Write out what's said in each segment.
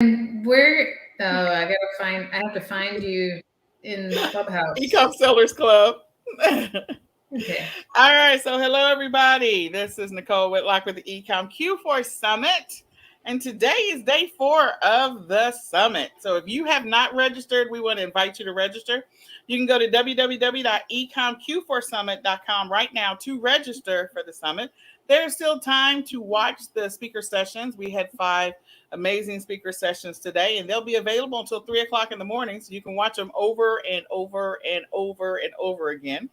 Where? Oh, I have to find you in Clubhouse. eCom Sellers Club. Okay. All right. So, hello, everybody. This is Nicole Whitlock with the eCom Q4 Summit. And today is day 4 of the summit. So, if you have not registered, we want to invite you to register. You can go to www.ecomq4summit.com right now to register for the summit. There's still time to watch the speaker sessions. We had 5 amazing speaker sessions today, and they'll be available until 3 o'clock in the morning. So you can watch them over and over and over and over again.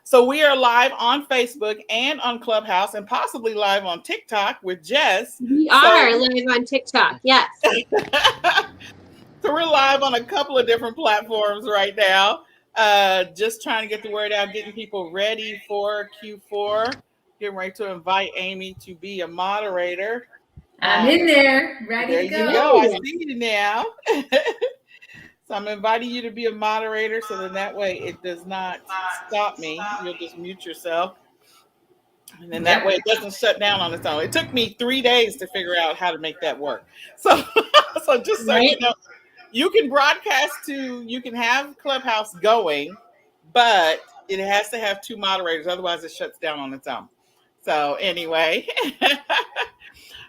So we are live on Facebook and on Clubhouse and possibly live on TikTok with Jess. We are live on TikTok, yes. So we're live on a couple of different platforms right now. Just trying to get the word out, getting people ready for Q4. Getting ready to invite Amy to be a moderator. I'm in there, ready to go. There you go. I see you now. So I'm inviting you to be a moderator so that way it does not stop me. You'll just mute yourself. And then that way it doesn't shut down on its own. It took me 3 days to figure out how to make that work. So just so you know, you can broadcast you can have Clubhouse going, but it has to have 2 moderators. Otherwise it shuts down on its own. So anyway.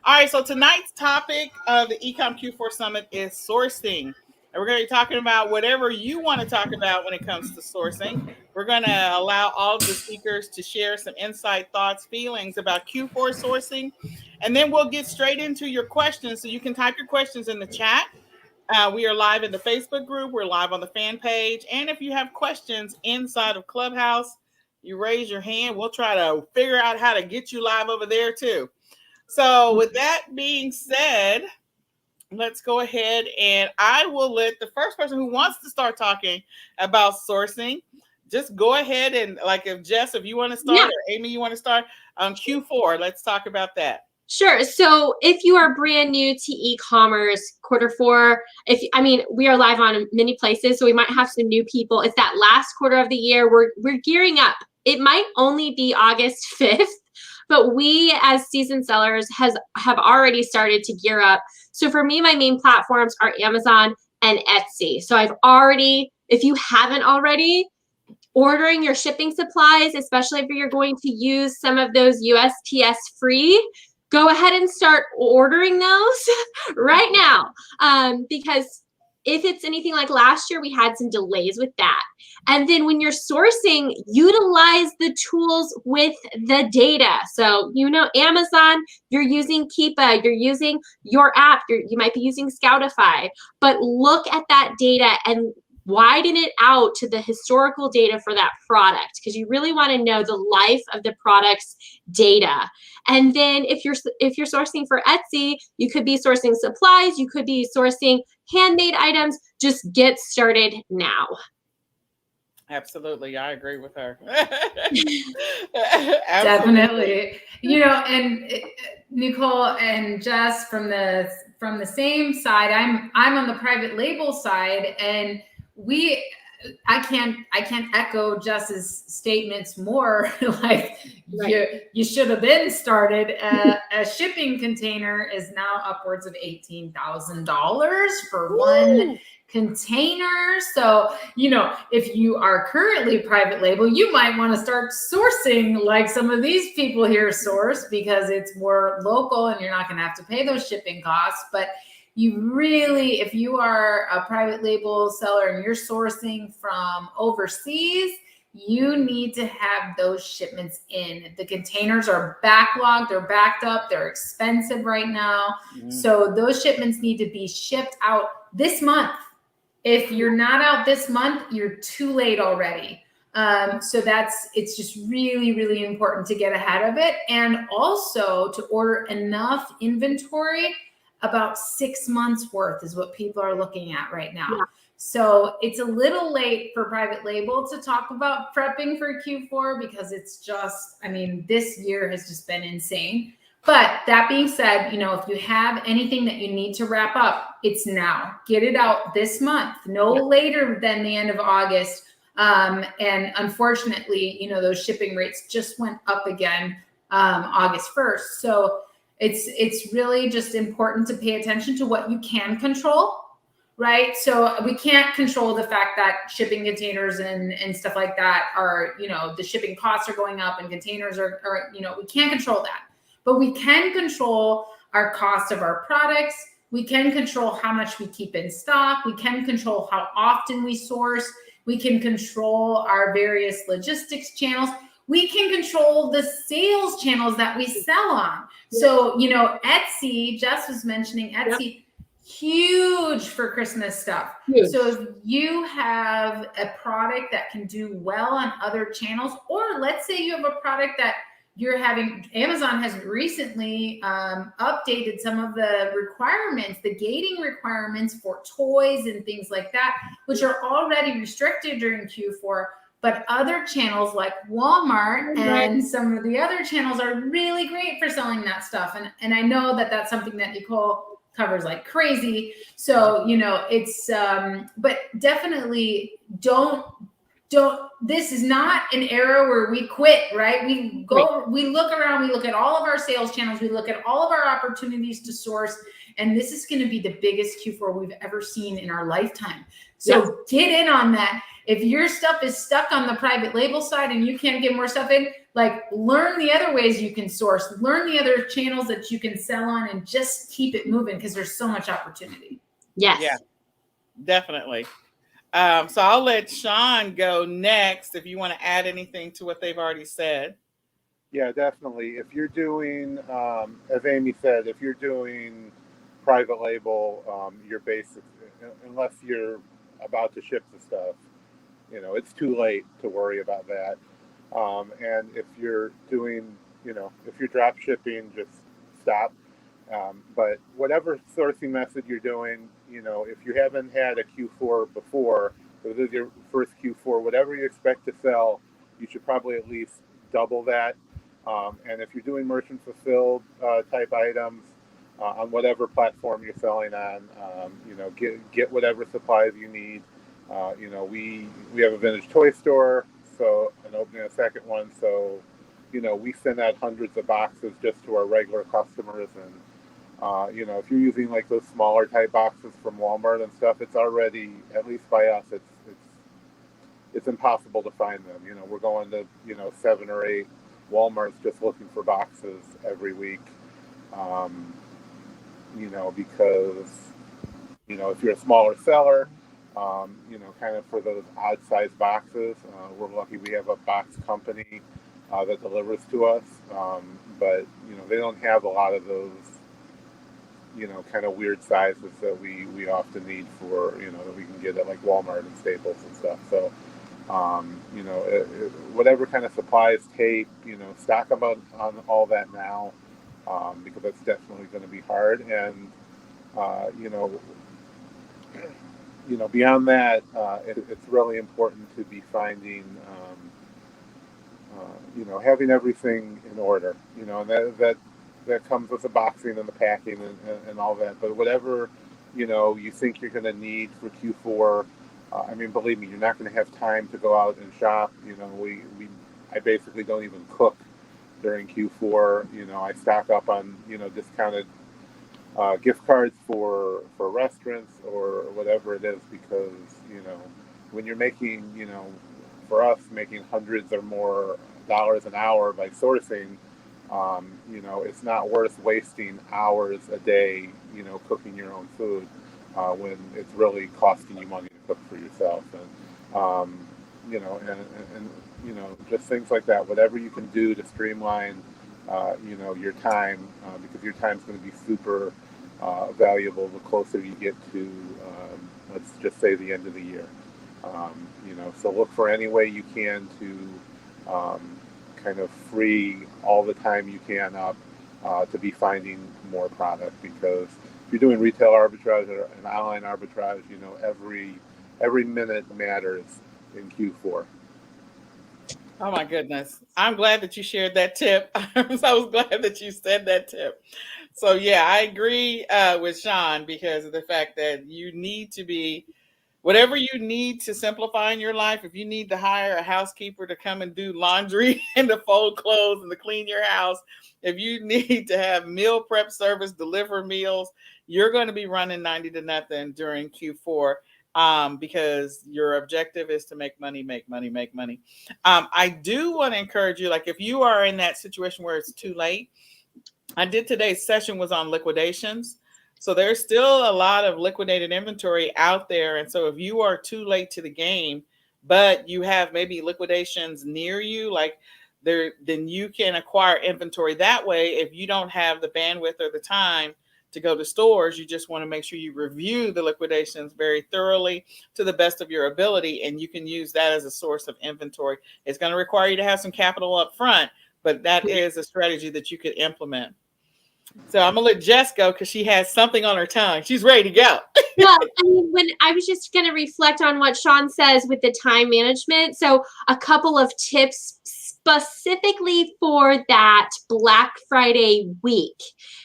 All right, so tonight's topic of the eCom Q4 Summit is sourcing. And we're going to be talking about whatever you want to talk about when it comes to sourcing. We're going to allow all of the speakers to share some insight, thoughts, feelings about Q4 sourcing. And then we'll get straight into your questions. So you can type your questions in the chat. We are live in the Facebook group. We're live on the fan page. And if you have questions inside of Clubhouse, you raise your hand. We'll try to figure out how to get you live over there too. So with that being said, let's go ahead and I will let the first person who wants to start talking about sourcing, just go ahead and if Jess, if you want to start, or Amy, you want to start on Q4, let's talk about that. Sure. So if you are brand new to e-commerce, Q4, we are live on many places, so we might have some new people. It's that last quarter of the year. We're gearing up. It might only be August 5th. But we as seasoned sellers have already started to gear up. So for me, my main platforms are Amazon and Etsy. So if you haven't already, ordering your shipping supplies, especially if you're going to use some of those USPS free, go ahead and start ordering those right now. Because if it's anything like last year, we had some delays with that. And then when you're sourcing, utilize the tools with the data. So, Amazon, you're using Keepa, you're using your app, you might be using Scoutify, but look at that data and widen it out to the historical data for that product, because you really want to know the life of the product's data. And then if you're sourcing for Etsy, you could be sourcing supplies, you could be sourcing handmade items. Just get started now. Absolutely. I agree with her. Definitely. And Nicole and Jess, from the same side, I'm on the private label side, and I can't echo Jess's statements more. You should have been started. A shipping container is now upwards of $18,000 for one container. So, if you are currently private label, you might want to start sourcing like some of these people here source, because it's more local and you're not going to have to pay those shipping costs. But you really, if you are a private label seller and you're sourcing from overseas, you need to have those shipments in. The containers are backlogged, they're backed up, they're expensive right now. So those shipments need to be shipped out this month. If you're not out this month, you're too late already. So it's just really, really important to get ahead of it, and also to order enough inventory. About 6 months worth is what people are looking at right now. Yeah. So it's a little late for private label to talk about prepping for Q4, because it's just, this year has just been insane. But that being said, if you have anything that you need to wrap up, it's now. Get it out this month, no later than the end of August. And unfortunately, those shipping rates just went up again August 1st. So It's really just important to pay attention to what you can control, right? So we can't control the fact that shipping containers and stuff like that are, the shipping costs are going up and containers are, we can't control that. But we can control our cost of our products. We can control how much we keep in stock. We can control how often we source. We can control our various logistics channels. We can control the sales channels that we sell on. So, Etsy, Jess was mentioning Etsy, huge for Christmas stuff. Huge. So if you have a product that can do well on other channels, or let's say you have a product that you're having, Amazon has recently updated some of the requirements, the gating requirements for toys and things like that, which are already restricted during Q4. But other channels like Walmart and some of the other channels are really great for selling that stuff. And I know that that's something that Nicole covers like crazy. So, it's, but definitely don't, this is not an era where we quit, right? We look around, we look at all of our sales channels, we look at all of our opportunities to source, and this is going to be the biggest Q4 we've ever seen in our lifetime. So get in on that. If your stuff is stuck on the private label side and you can't get more stuff in, like learn the other ways you can source, learn the other channels that you can sell on, and just keep it moving because there's so much opportunity. Yes. Yeah, definitely. So I'll let Sean go next if you want to add anything to what they've already said. Yeah, definitely. If you're doing, as Amy said, if you're doing private label, you're basic, unless you're about to ship the stuff, it's too late to worry about that. And if you're doing, if you're drop shipping, just stop. But whatever sourcing method you're doing, if you haven't had a Q4 before, if this is your first Q4, whatever you expect to sell, you should probably at least double that. And if you're doing merchant fulfilled type items on whatever platform you're selling on, get whatever supplies you need. We have a vintage toy store, and opening a second one. So, we send out hundreds of boxes just to our regular customers. And, if you're using like those smaller type boxes from Walmart and stuff, it's already, at least by us, it's impossible to find them. We're going to, 7 or 8 Walmarts just looking for boxes every week. Because, if you're a smaller seller, kind of for those odd size boxes, we're lucky we have a box company that delivers to us. But, they don't have a lot of those, kind of weird sizes that we often need for, that we can get at like Walmart and Staples and stuff. So, whatever kind of supplies, tape, stock them on all that now, because that's definitely going to be hard. And, beyond that, it's really important to be finding, having everything in order, and that comes with the boxing and the packing and all that. But whatever, you think you're going to need for Q4, believe me, you're not going to have time to go out and shop. I basically don't even cook during Q4. I stock up on, discounted gift cards for restaurants or whatever it is, because, when you're making, for us, making hundreds or more dollars an hour by sourcing, it's not worth wasting hours a day, cooking your own food when it's really costing you money to cook for yourself. And, just things like that, whatever you can do to streamline, your time, because your time is going to be super valuable the closer you get to, let's just say, the end of the year. So look for any way you can to kind of free all the time you can up to be finding more product, because if you're doing retail arbitrage or an online arbitrage, every minute matters in Q4. Oh my goodness. I'm glad that you shared that tip. I was glad that you said that tip. So yeah, I agree with Sean, because of the fact that you need to be whatever you need to simplify in your life, if you need to hire a housekeeper to come and do laundry and to fold clothes and to clean your house, if you need to have meal prep service, deliver meals, you're going to be running 90 to nothing during Q4 because your objective is to make money, make money, make money. I do want to encourage you, like if you are in that situation where it's too late, I did today's session was on liquidations. So there's still a lot of liquidated inventory out there. And so if you are too late to the game, but you have maybe liquidations near you, like there, then you can acquire inventory that way. If you don't have the bandwidth or the time to go to stores, you just want to make sure you review the liquidations very thoroughly to the best of your ability. And you can use that as a source of inventory. It's going to require you to have some capital up front, but that is a strategy that you could implement. So I'm gonna let Jess go because she has something on her tongue. She's ready to go. Well, I mean, when I was just going to reflect on what Sean says with the time management. So a couple of tips specifically for that Black Friday week.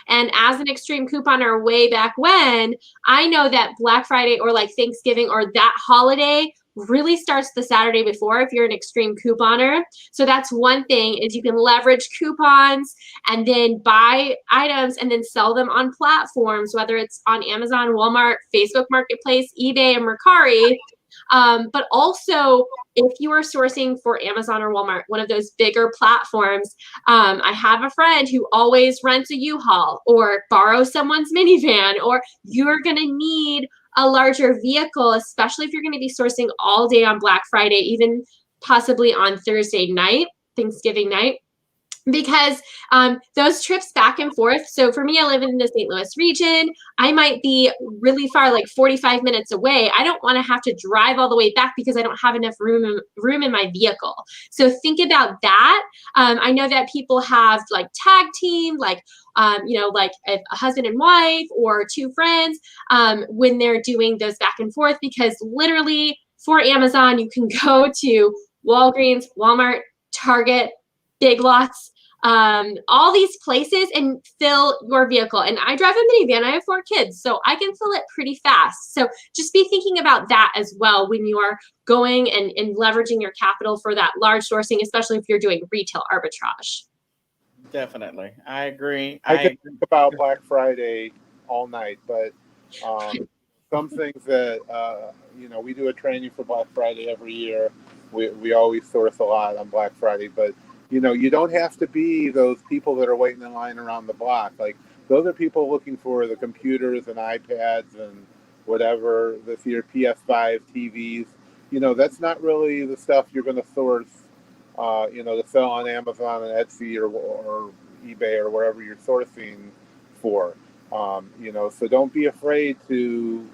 And as an extreme couponer way back when, I know that Black Friday or like Thanksgiving or that holiday really starts the Saturday before if you're an extreme couponer. So that's one thing is you can leverage coupons and then buy items and then sell them on platforms, whether it's on Amazon, Walmart, Facebook Marketplace, eBay, and Mercari. But also, if you are sourcing for Amazon or Walmart, one of those bigger platforms, I have a friend who always rents a U-Haul or borrows someone's minivan, or you're going to need a larger vehicle, especially if you're going to be sourcing all day on Black Friday, even possibly on Thursday night, Thanksgiving night. Because those trips back and forth. So for me, I live in the St. Louis region. I might be really far, like 45 minutes away. I don't want to have to drive all the way back because I don't have enough room in my vehicle. So think about that. I know that people have like tag team, like like a husband and wife or two friends when they're doing those back and forth, because literally for Amazon, you can go to Walgreens, Walmart, Target, Big Lots, all these places and fill your vehicle. And I drive a minivan. I have 4 kids, so I can fill it pretty fast. So just be thinking about that as well when you are going and leveraging your capital for that large sourcing, especially if you're doing retail arbitrage. Definitely. I agree. I could think about Black Friday all night, but some things that, we do a training for Black Friday every year. We always source a lot on Black Friday, but you don't have to be those people that are waiting in line around the block. Like, those are people looking for the computers and iPads and whatever this year, PS5, TVs. That's not really the stuff you're going to source, to sell on Amazon and Etsy or eBay or wherever you're sourcing for. So don't be afraid to,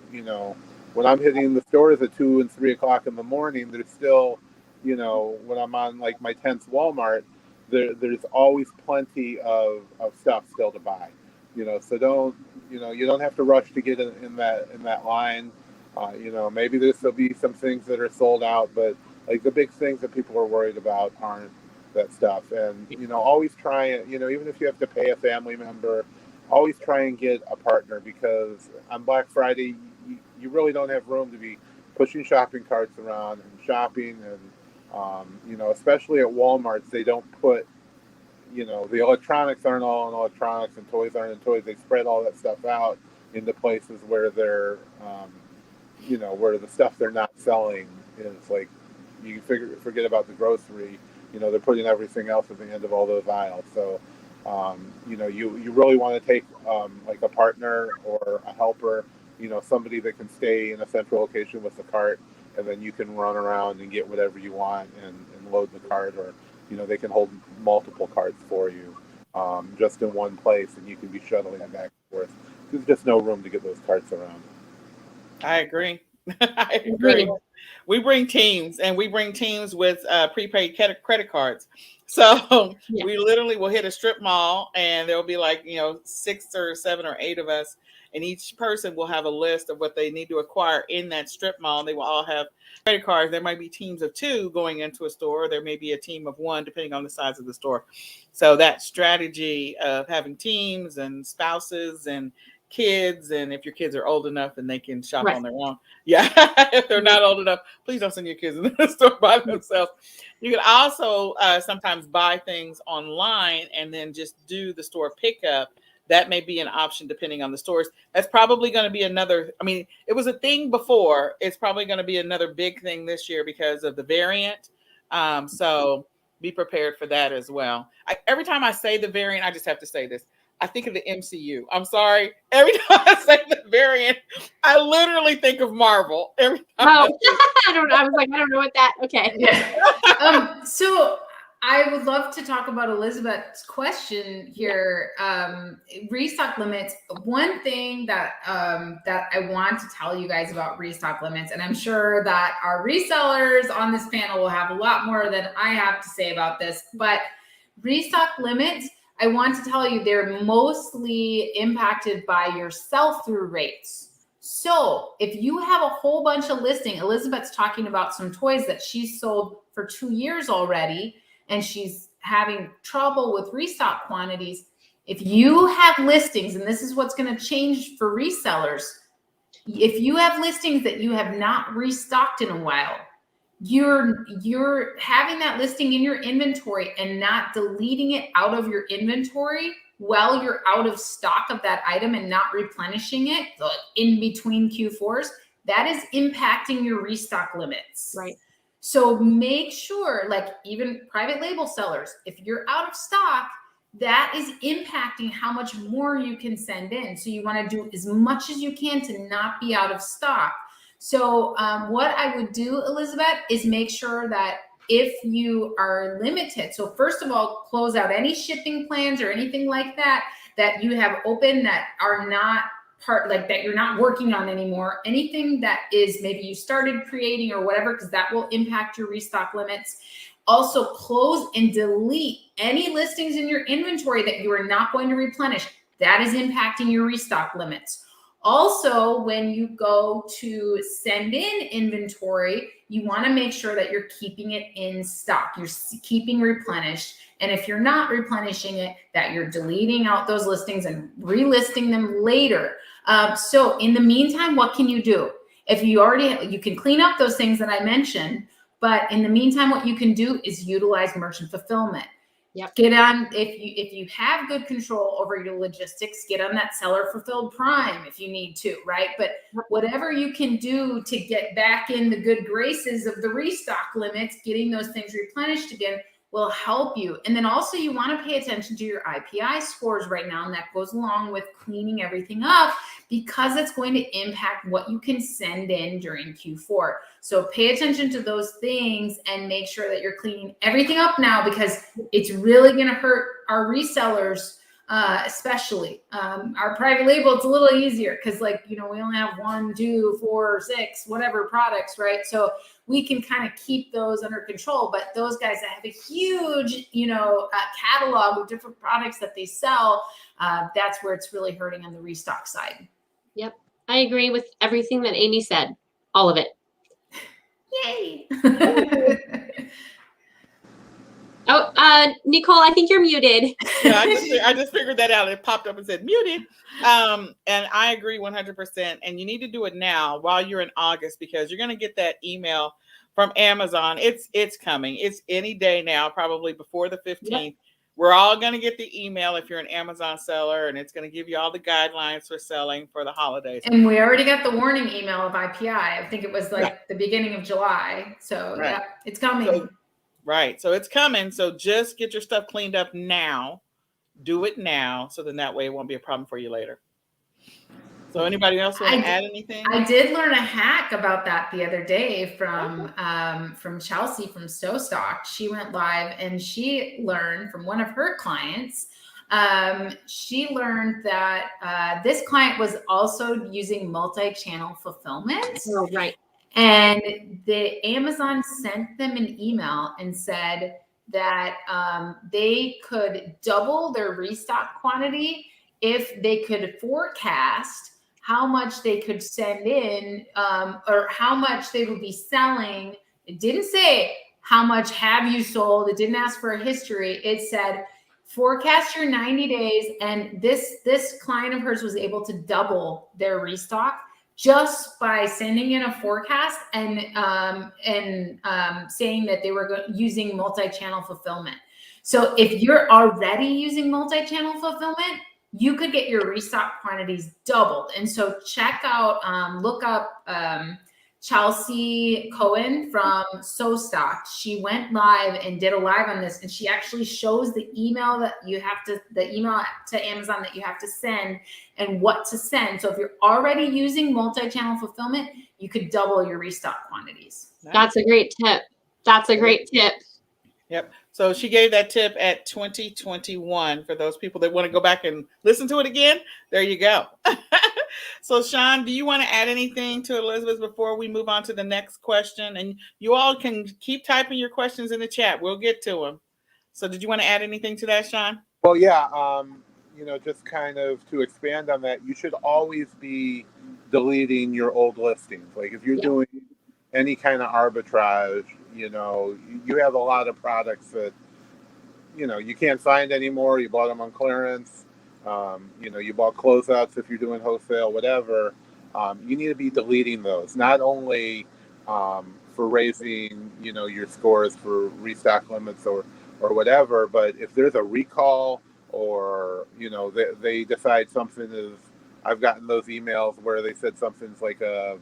when I'm hitting the stores at 2 and 3 o'clock in the morning, there's still, when I'm on like my 10th Walmart, there's always plenty of stuff still to buy, so don't, you don't have to rush to get in that line. Maybe there'll be some things that are sold out, but like the big things that people are worried about aren't that stuff. And, always try, even if you have to pay a family member, always try and get a partner, because on Black Friday, you really don't have room to be pushing shopping carts around and shopping. And, especially at Walmart, they don't put, the electronics aren't all in electronics and toys aren't in toys. They spread all that stuff out into places where they're, where the stuff they're not selling is, like, you can forget about the grocery. They're putting everything else at the end of all those aisles. So, you really want to take like a partner or a helper, somebody that can stay in a central location with the cart, and then you can run around and get whatever you want and load the cart, or, they can hold multiple carts for you just in one place, and you can be shuttling it back and forth. There's just no room to get those carts around. I agree. I agree. We bring teams, and we bring teams with prepaid credit cards. So we literally will hit a strip mall, and there'll be like, 6 or 7 or 8 of us, and each person will have a list of what they need to acquire in that strip mall. They will all have credit cards. There might be teams of 2 going into a store. There may be a team of 1, depending on the size of the store. So that strategy of having teams and spouses and kids, and if your kids are old enough, then they can shop Right. on their own. Yeah, if they're not old enough, please don't send your kids in the store by themselves. You can also sometimes buy things online and then just do the store pickup. That may be an option depending on the stores. That's probably going to be another, I mean, it was a thing before. It's probably going to be another big thing this year because of the variant. So be prepared for that as well. Every time I say the variant, I just have to say this. I think of the MCU. I'm sorry. Every time I say the variant, I literally think of Marvel. Every time. Oh, I was like, I don't know what that. Okay. Yeah. So I would love to talk about Elizabeth's question here. Restock limits. One thing that that I want to tell you guys about restock limits, and I'm sure that our resellers on this panel will have a lot more than I have to say about this, but restock limits, I want to tell you they're mostly impacted by your sell-through rates. So if you have a whole bunch of listing, Elizabeth's talking about some toys that she's sold for 2 years already, and she's having trouble with restock quantities. If you have listings, and this is what's going to change for resellers, if you have listings that you have not restocked in a while, you're having that listing in your inventory and not deleting it out of your inventory while you're out of stock of that item and not replenishing it in between Q4s, that is impacting your restock limits. Right. So make sure, like even private label sellers, if you're out of stock, that is impacting how much more you can send in. So you want to do as much as you can to not be out of stock. So what I would do, Elizabeth, is make sure that if you are limited, so first of all, close out any shipping plans or anything like that that you have open that are not part, like that you're not working on anymore. Anything that is maybe you started creating or whatever, because that will impact your restock limits. Also close and delete any listings in your inventory that you are not going to replenish. That is impacting your restock limits. Also, when you go to send in inventory, you want to make sure that you're keeping it in stock. You're keeping replenished. And if you're not replenishing it, that you're deleting out those listings and relisting them later. So in the meantime, what can you do? If you already, you can clean up those things that I mentioned, but in the meantime, what you can do is utilize merchant fulfillment. Yep. Get on, if you have good control over your logistics, get on that seller fulfilled Prime if you need to, right? But whatever you can do to get back in the good graces of the restock limits, getting those things replenished again will help you. And then also you want to pay attention to your IPI scores right now, and that goes along with cleaning everything up because it's going to impact what you can send in during Q4. So pay attention to those things and make sure that you're cleaning everything up now, because it's really going to hurt our resellers, especially our private label. It's a little easier because, like, you know, we only have 1, 2, 4, 6, whatever products, right? So we can kind of keep those under control. But those guys that have a huge, you know, catalog of different products that they sell, that's where it's really hurting on the restock side. Yep. I agree with everything that Amy said. All of it. Yay. Oh, Nicole, I think you're muted. Yeah, I just figured that out. It popped up and said muted. And I agree 100%. And you need to do it now while you're in August, because you're going to get that email from Amazon. It's coming. It's any day now, probably before the 15th. Yep. We're all going to get the email if you're an Amazon seller, and it's going to give you all the guidelines for selling for the holidays. And we already got the warning email of IPI. I think it was like the beginning of July. So yeah, it's coming. So it's coming. So just get your stuff cleaned up now. Do it now, so then that way it won't be a problem for you later. So anybody else want to add anything? I did learn a hack about that the other day from Chelsea from Stock. She went live and she learned from one of her clients. She learned that this client was also using multi-channel fulfillment. Oh, right. And the Amazon sent them an email and said that they could double their restock quantity if they could forecast how much they could send in, or how much they would be selling. It didn't say how much have you sold. It didn't ask for a history. It said forecast your 90 days. And this client of hers was able to double their restock just by sending in a forecast and saying that they were using multi-channel fulfillment. So if you're already using multi-channel fulfillment, you could get your restock quantities doubled. And so check out, look up Chelsea Cohen from Stock. She went live and did a live on this, and she actually shows the email that you have to, the email to Amazon that you have to send and what to send. So if you're already using multi-channel fulfillment, you could double your restock quantities. That's a great tip. That's a great tip. Yep. So she gave that tip at 2021 for those people that want to go back and listen to it again. There you go. So Sean, do you want to add anything to Elizabeth before we move on to the next question? And you all can keep typing your questions in the chat. We'll get to them. So did you want to add anything to that, Sean? Well, yeah, just kind of to expand on that, you should always be deleting your old listings. Like if you're doing any kind of arbitrage, you have a lot of products that, you can't find anymore. You bought them on clearance. You bought closeouts if you're doing wholesale, whatever. You need to be deleting those, not only for raising, your scores for restock limits or whatever, but if there's a recall or, they decide something is, I've gotten those emails where they said something's like a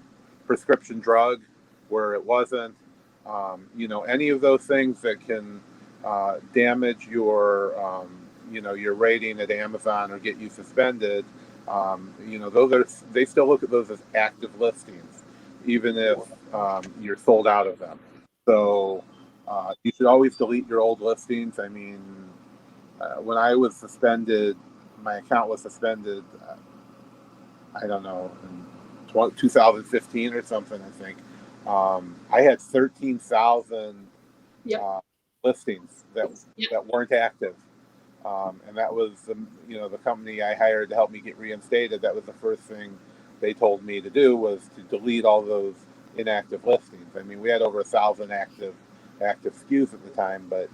prescription drug where it wasn't, any of those things that can damage your, your rating at Amazon or get you suspended, they still look at those as active listings, even if you're sold out of them. So you should always delete your old listings. I mean, when I was suspended, my account was suspended, I don't know, in 2015 or something, I think. I had 13,000 listings that weren't active. And that was the company I hired to help me get reinstated. That was the first thing they told me to do, was to delete all those inactive listings. I mean, we had over 1,000 active SKUs at the time, but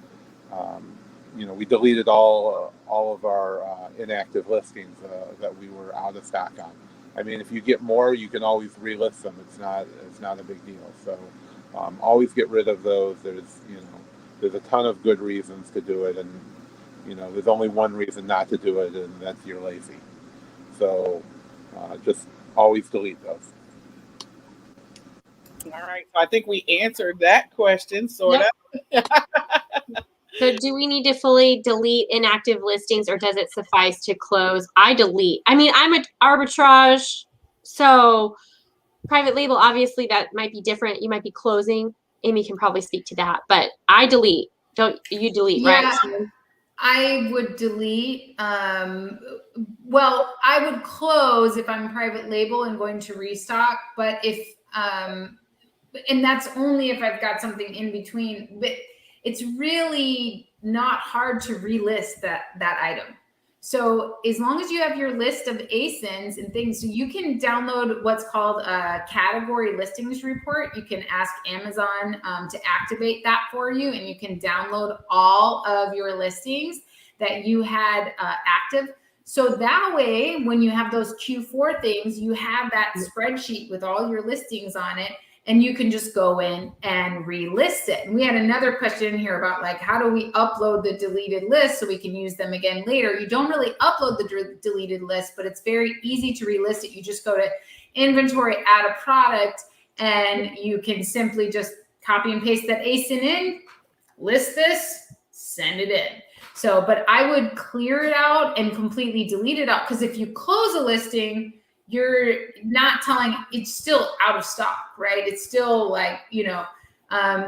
we deleted all of our inactive listings that we were out of stock on. I mean, if you get more, you can always relist them. It's not a big deal. So always get rid of those. There's a ton of good reasons to do it, and there's only one reason not to do it, and that's you're lazy. So just always delete those. All right. So I think we answered that question, sort of. So do we need to fully delete inactive listings, or does it suffice to close? I delete. I mean, I'm an arbitrage, so private label, obviously that might be different. You might be closing. Amy can probably speak to that, but I delete. Don't you delete, right? I would delete. Well, I would close if I'm private label and going to restock, but if, and that's only if I've got something in between, but it's really not hard to relist that item. So as long as you have your list of ASINs and things, so you can download what's called a category listings report. You can ask Amazon to activate that for you, and you can download all of your listings that you had active. So that way, when you have those Q4 things, you have that spreadsheet with all your listings on it, and you can just go in and relist it. And we had another question here about like, how do we upload the deleted list so we can use them again later? You don't really upload the deleted list, but it's very easy to relist it. You just go to inventory, add a product, and you can simply just copy and paste that ASIN in, list this, send it in. So, but I would clear it out and completely delete it out, because if you close a listing, you're not telling, it's still out of stock, right? It's still like,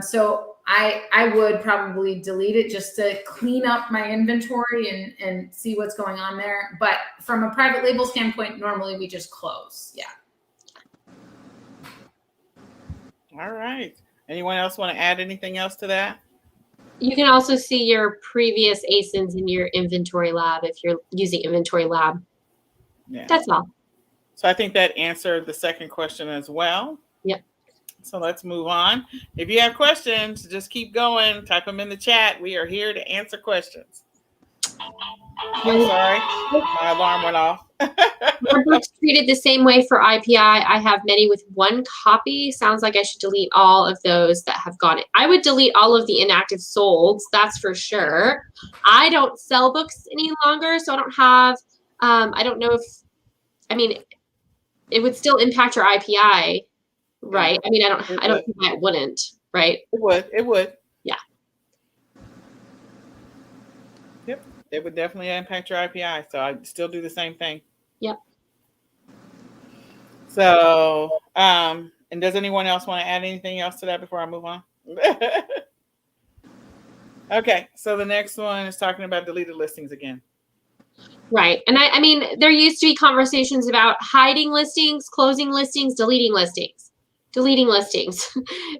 so I would probably delete it just to clean up my inventory and see what's going on there. But from a private label standpoint, normally we just close. Yeah. All right. Anyone else want to add anything else to that? You can also see your previous ASINs in your inventory lab if you're using inventory lab. Yeah. That's all. So I think that answered the second question as well. Yep. So let's move on. If you have questions, just keep going. Type them in the chat. We are here to answer questions. I'm sorry, my alarm went off. Are books treated the same way for IPI? I have many with one copy. Sounds like I should delete all of those that have gone. I would delete all of the inactive solds, that's for sure. I don't sell books any longer, so I don't have, I don't know if, I mean, it would still impact your IPI, right? I mean, I don't think that wouldn't, right? It would. Yeah. Yep. It would definitely impact your IPI. So I still do the same thing. Yep. So, and does anyone else want to add anything else to that before I move on? Okay. So the next one is talking about deleted listings again. Right. And I mean, there used to be conversations about hiding listings, closing listings, deleting listings.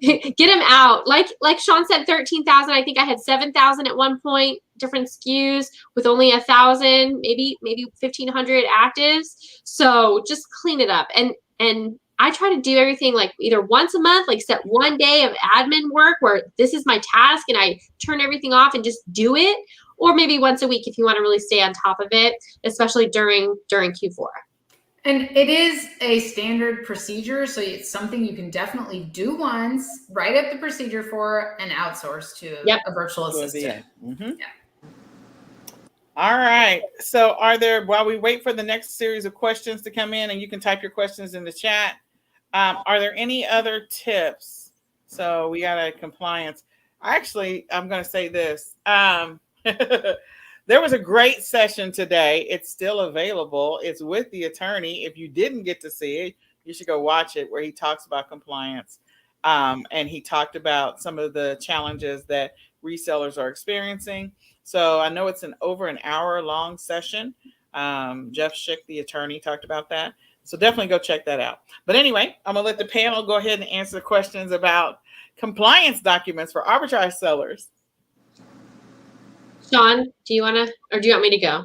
Get them out. Like Sean said, 13,000. I think I had 7,000 at one point, different SKUs with only 1,000, maybe 1,500 actives. So just clean it up. And I try to do everything like either once a month, like set one day of admin work where this is my task and I turn everything off and just do it. Or maybe once a week if you want to really stay on top of it, especially during Q4. And it is a standard procedure, so it's something you can definitely do once, write up the procedure for, and outsource to a virtual assistant. Mm-hmm. Yeah. All right. So while we wait for the next series of questions to come in, and you can type your questions in the chat, are there any other tips? So we got a compliance. Actually, I'm going to say this. There was a great session today. It's still available. It's with the attorney. If you didn't get to see it, you should go watch it, where he talks about compliance. And he talked about some of the challenges that resellers are experiencing. So I know it's over an hour long session. Jeff Schick, the attorney, talked about that. So definitely go check that out. But anyway, I'm going to let the panel go ahead and answer questions about compliance documents for arbitrage sellers. Sean, do you want to, or do you want me to go?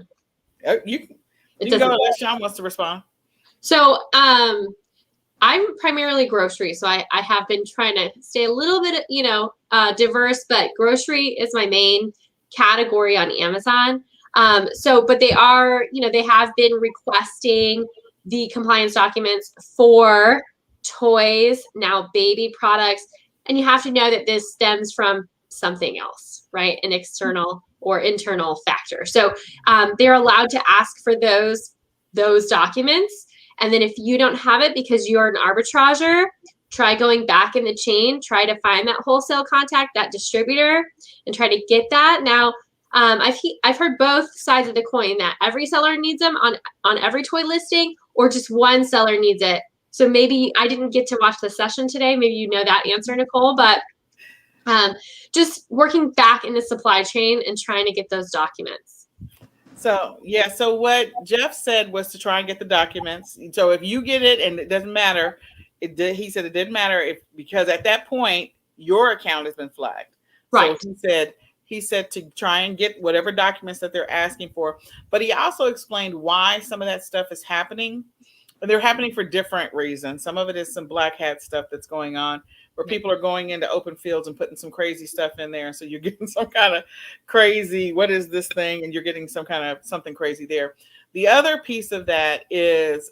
You can go unless Sean wants to respond. So I'm primarily grocery. So I have been trying to stay a little bit, diverse, but grocery is my main category on Amazon. But they are, they have been requesting the compliance documents for toys, now baby products. And you have to know that this stems from something else, right? An external or internal factor. So they're allowed to ask for those documents. And then if you don't have it because you're an arbitrager, try going back in the chain, try to find that wholesale contact, that distributor, and try to get that. Now, I've heard both sides of the coin, that every seller needs them on every toy listing, or just one seller needs it. So maybe I didn't get to watch the session today. Maybe you know that answer, Nicole, but just working back in the supply chain and trying to get those documents. So what Jeff said was to try and get the documents. So if you get it and it doesn't matter, he said it didn't matter because at that point your account has been flagged. Right. So he said to try and get whatever documents that they're asking for. But he also explained why some of that stuff is happening. They're happening for different reasons. Some of it is some black hat stuff that's going on, where people are going into open fields and putting some crazy stuff in there. So you're getting some kind of crazy, what is this thing? And you're getting some kind of something crazy there. The other piece of that is,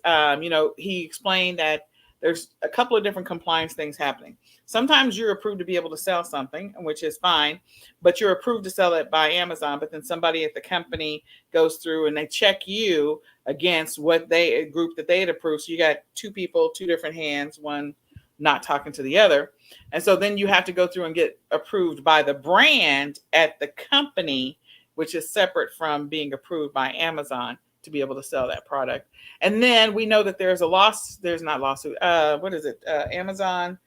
he explained that there's a couple of different compliance things happening. Sometimes you're approved to be able to sell something, which is fine, but you're approved to sell it by Amazon. But then somebody at the company goes through and they check you against a group that they had approved. So you got two people, two different hands, one not talking to the other. And so then you have to go through and get approved by the brand at the company, which is separate from being approved by Amazon to be able to sell that product. And then we know that there's what is it? Amazon.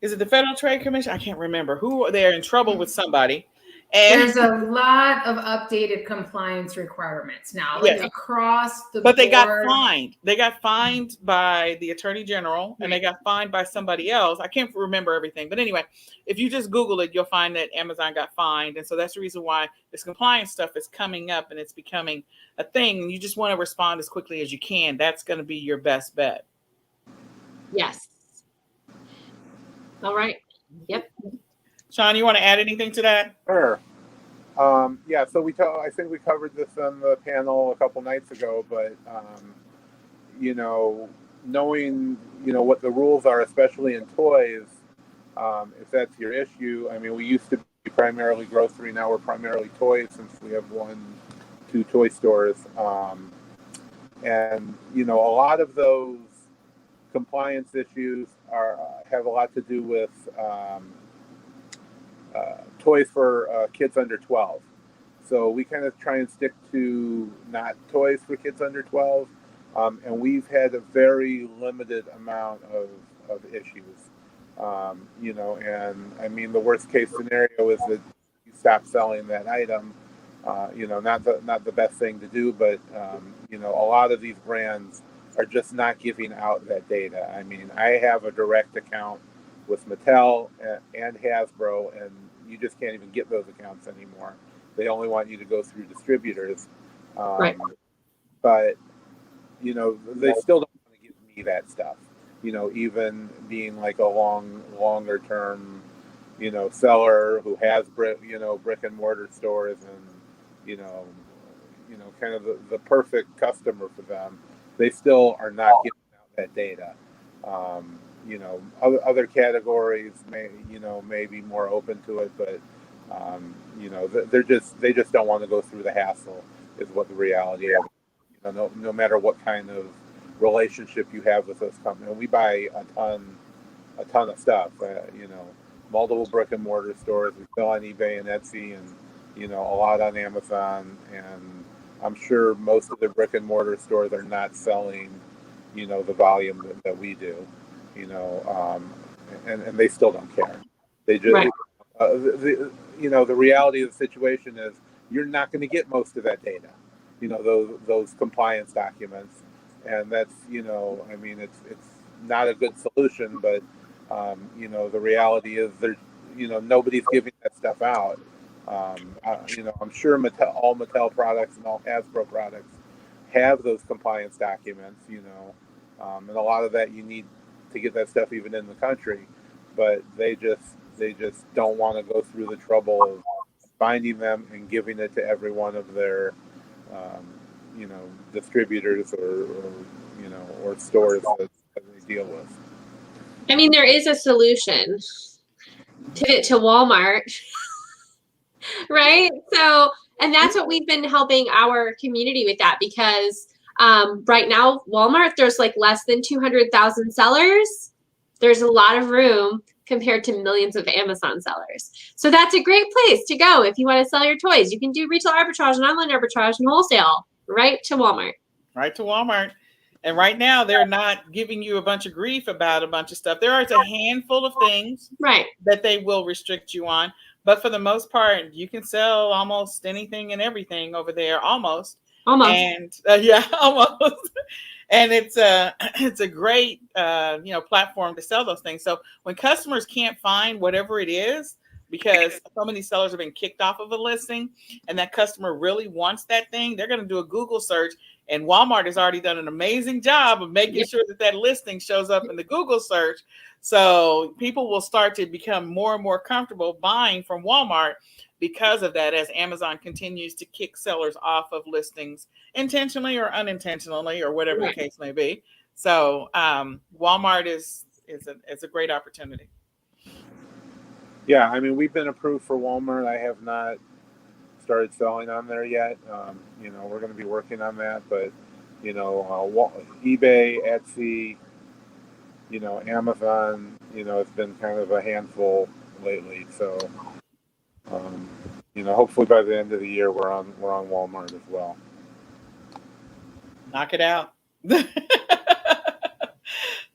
Is it the Federal Trade Commission? I can't remember they're in trouble with somebody. And there's a lot of updated compliance requirements now, across the board. But they got fined. They got fined by the Attorney General, and they got fined by somebody else. I can't remember everything. But anyway, if you just Google it, you'll find that Amazon got fined. And so that's the reason why this compliance stuff is coming up and it's becoming a thing. And you just want to respond as quickly as you can. That's going to be your best bet. Yes. All right. Yep. Sean, you want to add anything to that? Sure. Yeah, so I think we covered this on the panel a couple nights ago, but you know, knowing what the rules are, especially in toys, if that's your issue. I mean, we used to be primarily grocery, now we're primarily toys since we have 2 toy stores, and a lot of those compliance issues have a lot to do with toys for kids under 12. So we kind of try and stick to not toys for kids under 12. And we've had a very limited amount of issues. And I mean, the worst case scenario is that you stop selling that item. Not the best thing to do, but a lot of these brands are just not giving out that data. I mean, I have a direct account with Mattel and Hasbro, and you just can't even get those accounts anymore. They only want you to go through distributors. Right. But, they still don't want to give me that stuff. Even being like a longer term, seller who has brick and mortar stores and, kind of the perfect customer for them, they still are not giving out that data. Other categories may be more open to it, but they just don't want to go through the hassle, is what the reality is. No matter what kind of relationship you have with those companies. We buy a ton of stuff. Multiple brick and mortar stores. We sell on eBay and Etsy, and a lot on Amazon. And I'm sure most of the brick and mortar stores are not selling, the volume that we do. And they still don't care. They just, Right. The reality of the situation is you're not going to get most of that data. Those compliance documents, and that's I mean, it's not a good solution, but the reality is there's nobody's giving that stuff out. I'm sure all Mattel products and all Hasbro products have those compliance documents, and a lot of that you need to get that stuff even in the country, but they just don't want to go through the trouble of finding them and giving it to every one of their distributors or stores that they deal with. I mean, there is a solution. Pivot to Walmart. Right? So, and that's what we've been helping our community with, that, because right now, Walmart, there's like less than 200,000 sellers. There's a lot of room compared to millions of Amazon sellers. So that's a great place to go if you want to sell your toys. You can do retail arbitrage and online arbitrage and wholesale right to Walmart. Right to Walmart. And right now, they're not giving you a bunch of grief about a bunch of stuff. There is a handful of things that they will restrict you on. But for the most part, you can sell almost anything and everything over there, almost. And almost. And it's a great platform to sell those things. So when customers can't find whatever it is, because so many sellers have been kicked off of a listing, and that customer really wants that thing, they're going to do a Google search. And Walmart has already done an amazing job of making sure that listing shows up in the Google search. So people will start to become more and more comfortable buying from Walmart because of that, as Amazon continues to kick sellers off of listings intentionally or unintentionally, or whatever the case may be. So Walmart is a great opportunity. Yeah, I mean, we've been approved for Walmart. I have not started selling on there yet. We're going to be working on that, but eBay, Etsy, Amazon, it's been kind of a handful lately. So, hopefully by the end of the year, we're on Walmart as well. Knock it out.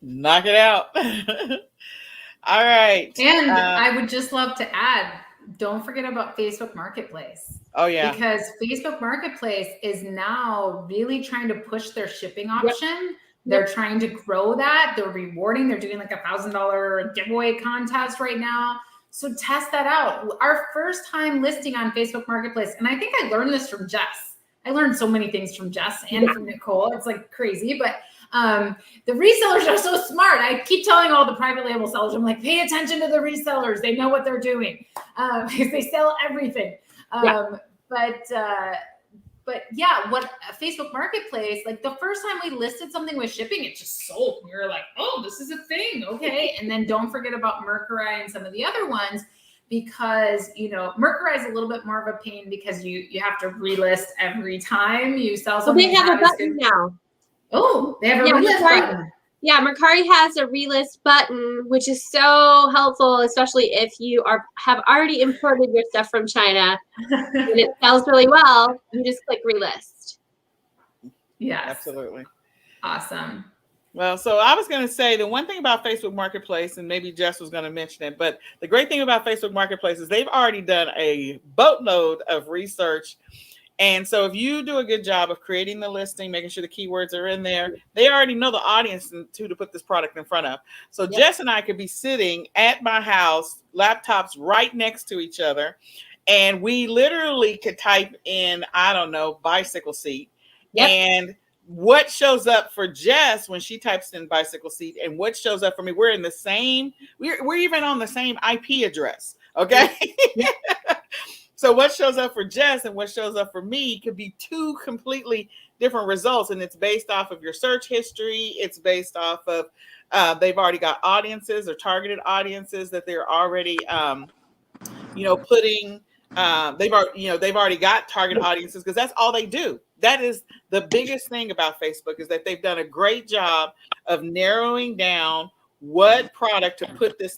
Knock it out. All right. And I would just love to add, don't forget about Facebook Marketplace. Oh, yeah. Because Facebook Marketplace is now really trying to push their shipping option. They're trying to grow that. They're rewarding. They're doing like $1,000 giveaway contest right now. So test that out. Our first time listing on Facebook Marketplace, and I think I learned this from Jess. I learned so many things from Jess and from Nicole. It's like crazy, but the resellers are so smart. I keep telling all the private label sellers, I'm like, pay attention to the resellers. They know what they're doing because they sell everything. But yeah, what Facebook Marketplace, like the first time we listed something with shipping, it just sold. We were like, oh, this is a thing. Okay. And then don't forget about Mercury and some of the other ones, because, you know, Mercury is a little bit more of a pain because you have to relist every time you sell Well, something. they have a button now. Oh, they have a relist button. Yeah, Mercari has a relist button, which is so helpful, especially if you have already imported your stuff from China and it sells really well. You just click relist. Yes. Absolutely. Awesome. Well, so I was going to say the one thing about Facebook Marketplace, and maybe Jess was going to mention it, but the great thing about Facebook Marketplace is they've already done a boatload of research. And so if you do a good job of creating the listing, making sure the keywords are in there, they already know the audience to put this product in front of. So Yep. Jess and I could be sitting at my house, laptops right next to each other, and we literally could type in, I don't know, bicycle seat. Yep. And what shows up for Jess when she types in bicycle seat and what shows up for me, we're in the same, we're even on the same IP address. Okay. Yep. So what shows up for Jess and what shows up for me could be two completely different results. And it's based off of your search history. It's based off of, they've already got audiences or targeted audiences that they're already, putting, they've already got target audiences because that's all they do. That is the biggest thing about Facebook, is that they've done a great job of narrowing down what product to put this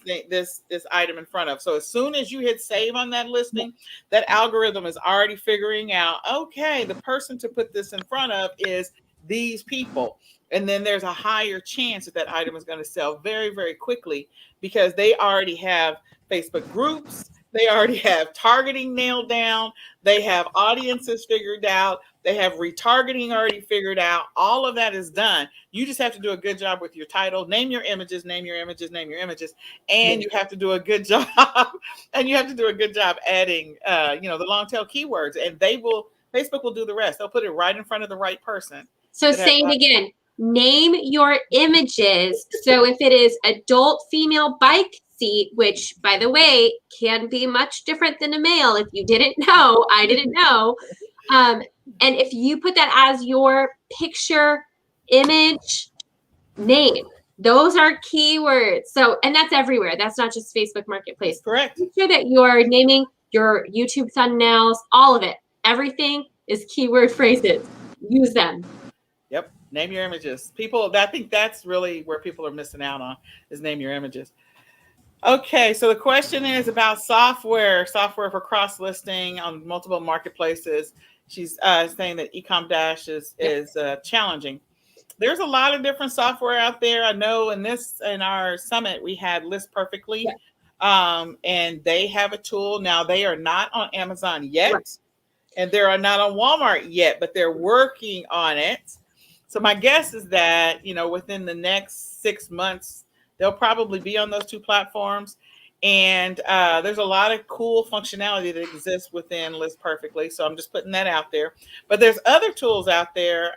item in front of. So as soon as you hit save on that listing, that algorithm is already figuring out, okay, the person to put this in front of is these people. And then there's a higher chance that that item is going to sell very, very quickly because they already have Facebook groups. They already have targeting nailed down. They have audiences figured out. They have retargeting already figured out. All of that is done. You just have to do a good job with your title. Name your images, name your images, name your images. And you have to do a good job. And you have to do a good job adding, the long tail keywords. And Facebook will do the rest. They'll put it right in front of the right person. So say it again. Name your images. So if it is adult female bike seat, which by the way can be much different than a male, if you didn't know, I didn't know. And if you put that as your picture, image, name, those are keywords. So, and that's everywhere. That's not just Facebook Marketplace. Correct. Make sure that you're naming your YouTube thumbnails, all of it. Everything is keyword phrases. Use them. Yep. Name your images. I think that's really where people are missing out on, is name your images. Okay, so the question is about software for cross listing on multiple marketplaces. She's saying that eCom Dash is challenging. There's a lot of different software out there. I know in our summit we had List Perfectly, and they have a tool. Now they are not on Amazon yet, and they are not on Walmart yet, but they're working on it. So my guess is that within the next 6 months they'll probably be on those two platforms. And there's a lot of cool functionality that exists within List Perfectly. So I'm just putting that out there. But there's other tools out there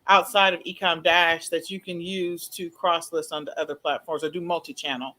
outside of eCom Dash that you can use to cross list onto other platforms or do multi-channel,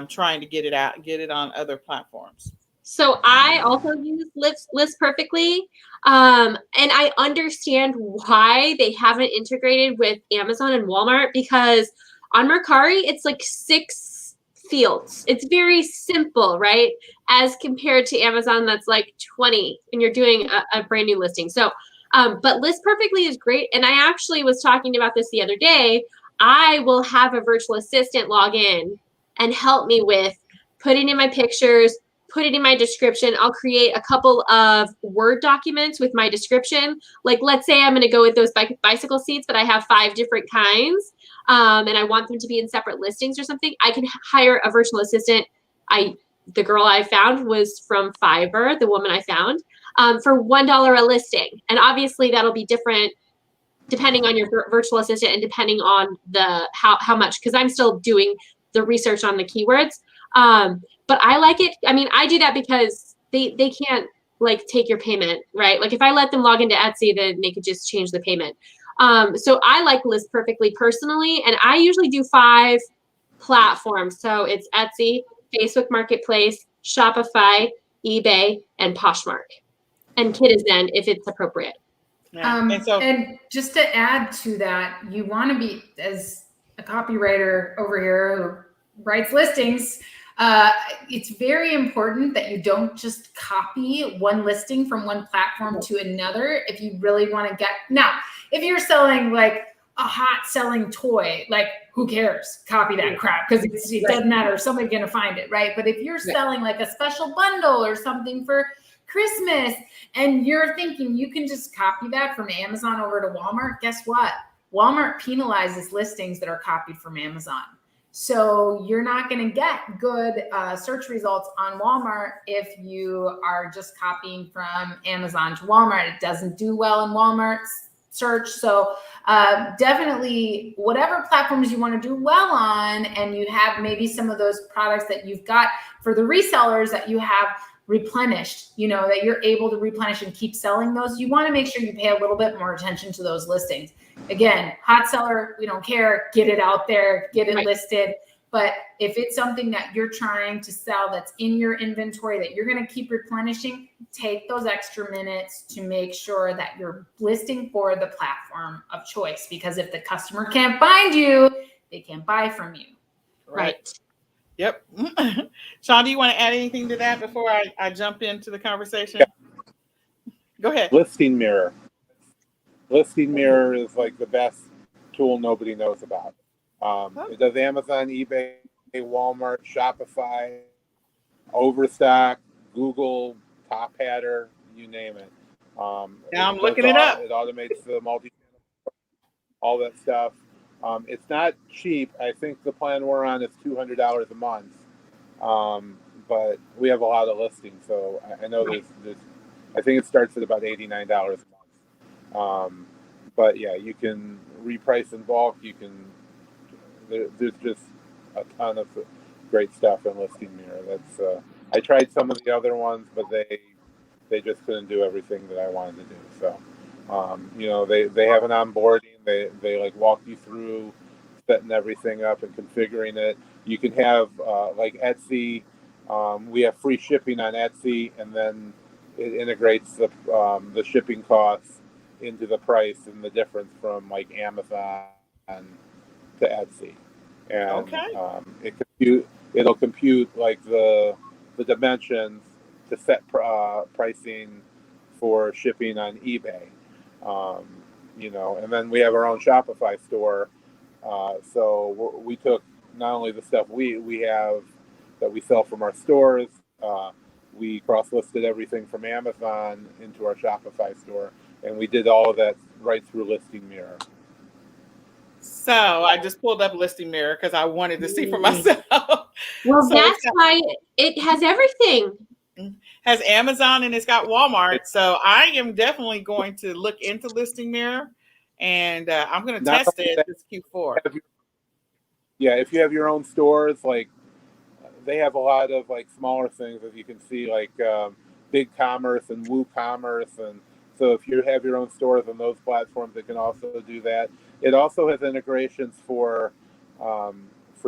trying to get it on other platforms. So I also use List Perfectly. And I understand why they haven't integrated with Amazon and Walmart, because on Mercari, it's like 6 fields. It's very simple, right? As compared to Amazon, that's like 20, and you're doing a brand new listing. So, but List Perfectly is great. And I actually was talking about this the other day. I will have a virtual assistant log in and help me with putting in my pictures, put it in my description. I'll create a couple of Word documents with my description. Like, let's say I'm going to go with those bicycle seats, but I have 5 different kinds. And I want them to be in separate listings or something. I can hire a virtual assistant. The girl I found was from Fiverr, the woman I found, for $1 a listing. And obviously that'll be different depending on your virtual assistant and depending on how much, because I'm still doing the research on the keywords. But I like it. I mean, I do that because they can't take your payment, right? Like if I let them log into Etsy, then they could just change the payment. So I like List Perfectly personally, and I usually do 5 platforms. So it's Etsy, Facebook Marketplace, Shopify, eBay, and Poshmark, and Kitizen if it's appropriate. Yeah. And just to add to that, you want to be, as a copywriter over here who writes listings, it's very important that you don't just copy one listing from one platform to another. If you really want to get, now, if you're selling like a hot selling toy, like who cares? Copy that crap because it doesn't matter. Somebody's going to find it, right? But if you're selling like a special bundle or something for Christmas and you're thinking you can just copy that from Amazon over to Walmart, guess what? Walmart penalizes listings that are copied from Amazon. So you're not going to get good search results on Walmart if you are just copying from Amazon to Walmart. It doesn't do well in Walmart's search. So definitely whatever platforms you want to do well on, and you have maybe some of those products that you've got for the resellers that you have replenished, that you're able to replenish and keep selling those, you want to make sure you pay a little bit more attention to those listings. Again, hot seller, we don't care, get it out there, get it listed. But if it's something that you're trying to sell that's in your inventory that you're going to keep replenishing, take those extra minutes to make sure that you're listing for the platform of choice. Because if the customer can't find you, they can't buy from you. Right. Yep. Sean, do you want to add anything to that before I jump into the conversation? Yeah. Go ahead. Listing Mirror. Listing Mirror is like the best tool nobody knows about. It does Amazon, eBay, Walmart, Shopify, Overstock, Google, Top Hatter, you name it. Now I'm looking it up. It automates the multi-channel, all that stuff. It's not cheap. I think the plan we're on is $200 a month. But we have a lot of listings, so I know there's I think it starts at about $89 a month. But yeah, you can reprice in bulk. You can. There's just a ton of great stuff in Listing Mirror. That's I tried some of the other ones, but they just couldn't do everything that I wanted to do. So, they have an onboarding. They like walk you through setting everything up and configuring it. You can have like Etsy. We have free shipping on Etsy, and then it integrates the shipping costs into the price and the difference from like Amazon to Etsy. And it'll compute like the dimensions to set pricing for shipping on eBay. And then we have our own Shopify store. So we took not only the stuff we have that we sell from our stores, we cross-listed everything from Amazon into our Shopify store, and we did all of that right through Listing Mirror. So I just pulled up Listing Mirror because I wanted to see for myself. Well, that's why it has everything. Has Amazon and it's got Walmart. So I am definitely going to look into Listing Mirror, and I'm going to test it this Q4. If you have your own stores, like they have a lot of like smaller things that you can see, like BigCommerce and WooCommerce, and so if you have your own stores on those platforms, it can also do that. It also has integrations for